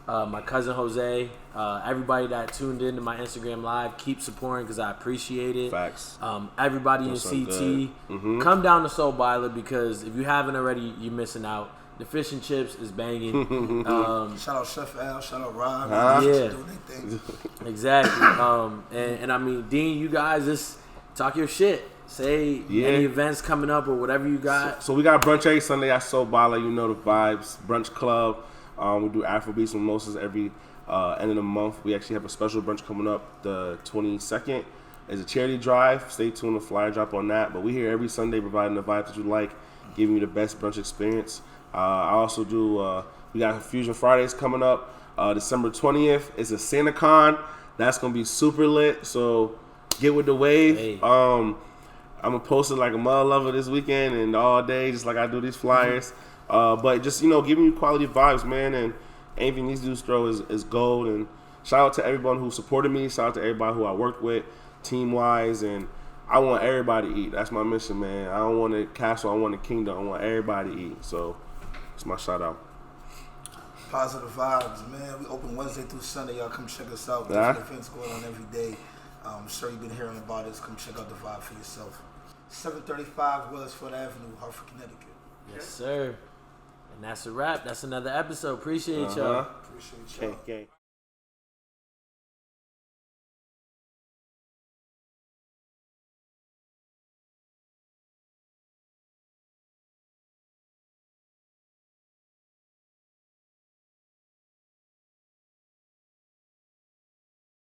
my cousin Jose, everybody that tuned into my Instagram live, keep supporting because I appreciate it. Facts. Everybody in CT, come down to Soul Baila because if you haven't already, you're missing out. The fish and chips is banging. Shout out Chef Al, shout out Rob. Yeah, exactly. And I mean, Dean, you guys just talk your shit. Say any events coming up or whatever you got. So we got brunch every Sunday at Soul Baila. You know the vibes. Brunch club. We do Afrobeats and mimosas every end of the month. We actually have a special brunch coming up the 22nd. It's a charity drive. Stay tuned. The flyer drop on that. But we here every Sunday providing the vibes that you like, giving you the best brunch experience. I also do, we got Fusion Fridays coming up December 20th. It's a SantaCon. That's going to be super lit. So get with the wave. Hey. I'm going to post it like a mother lover this weekend and all day, just like I do these flyers. But just, giving you quality vibes, man. And anything these dudes throw is gold. And shout out to everyone who supported me. Shout out to everybody who I worked with team-wise. And I want everybody to eat. That's my mission, man. I don't want a castle. I want a kingdom. I want everybody to eat. So it's my shout out. Positive vibes, man. We open Wednesday through Sunday. Y'all come check us out. There's events going on every day. I'm sure you've been hearing about this. Come check out the vibe for yourself. 735 Wethersfield Avenue, Hartford, Connecticut. Yes, sir. And that's a wrap. That's another episode. Appreciate y'all. Appreciate y'all. Okay.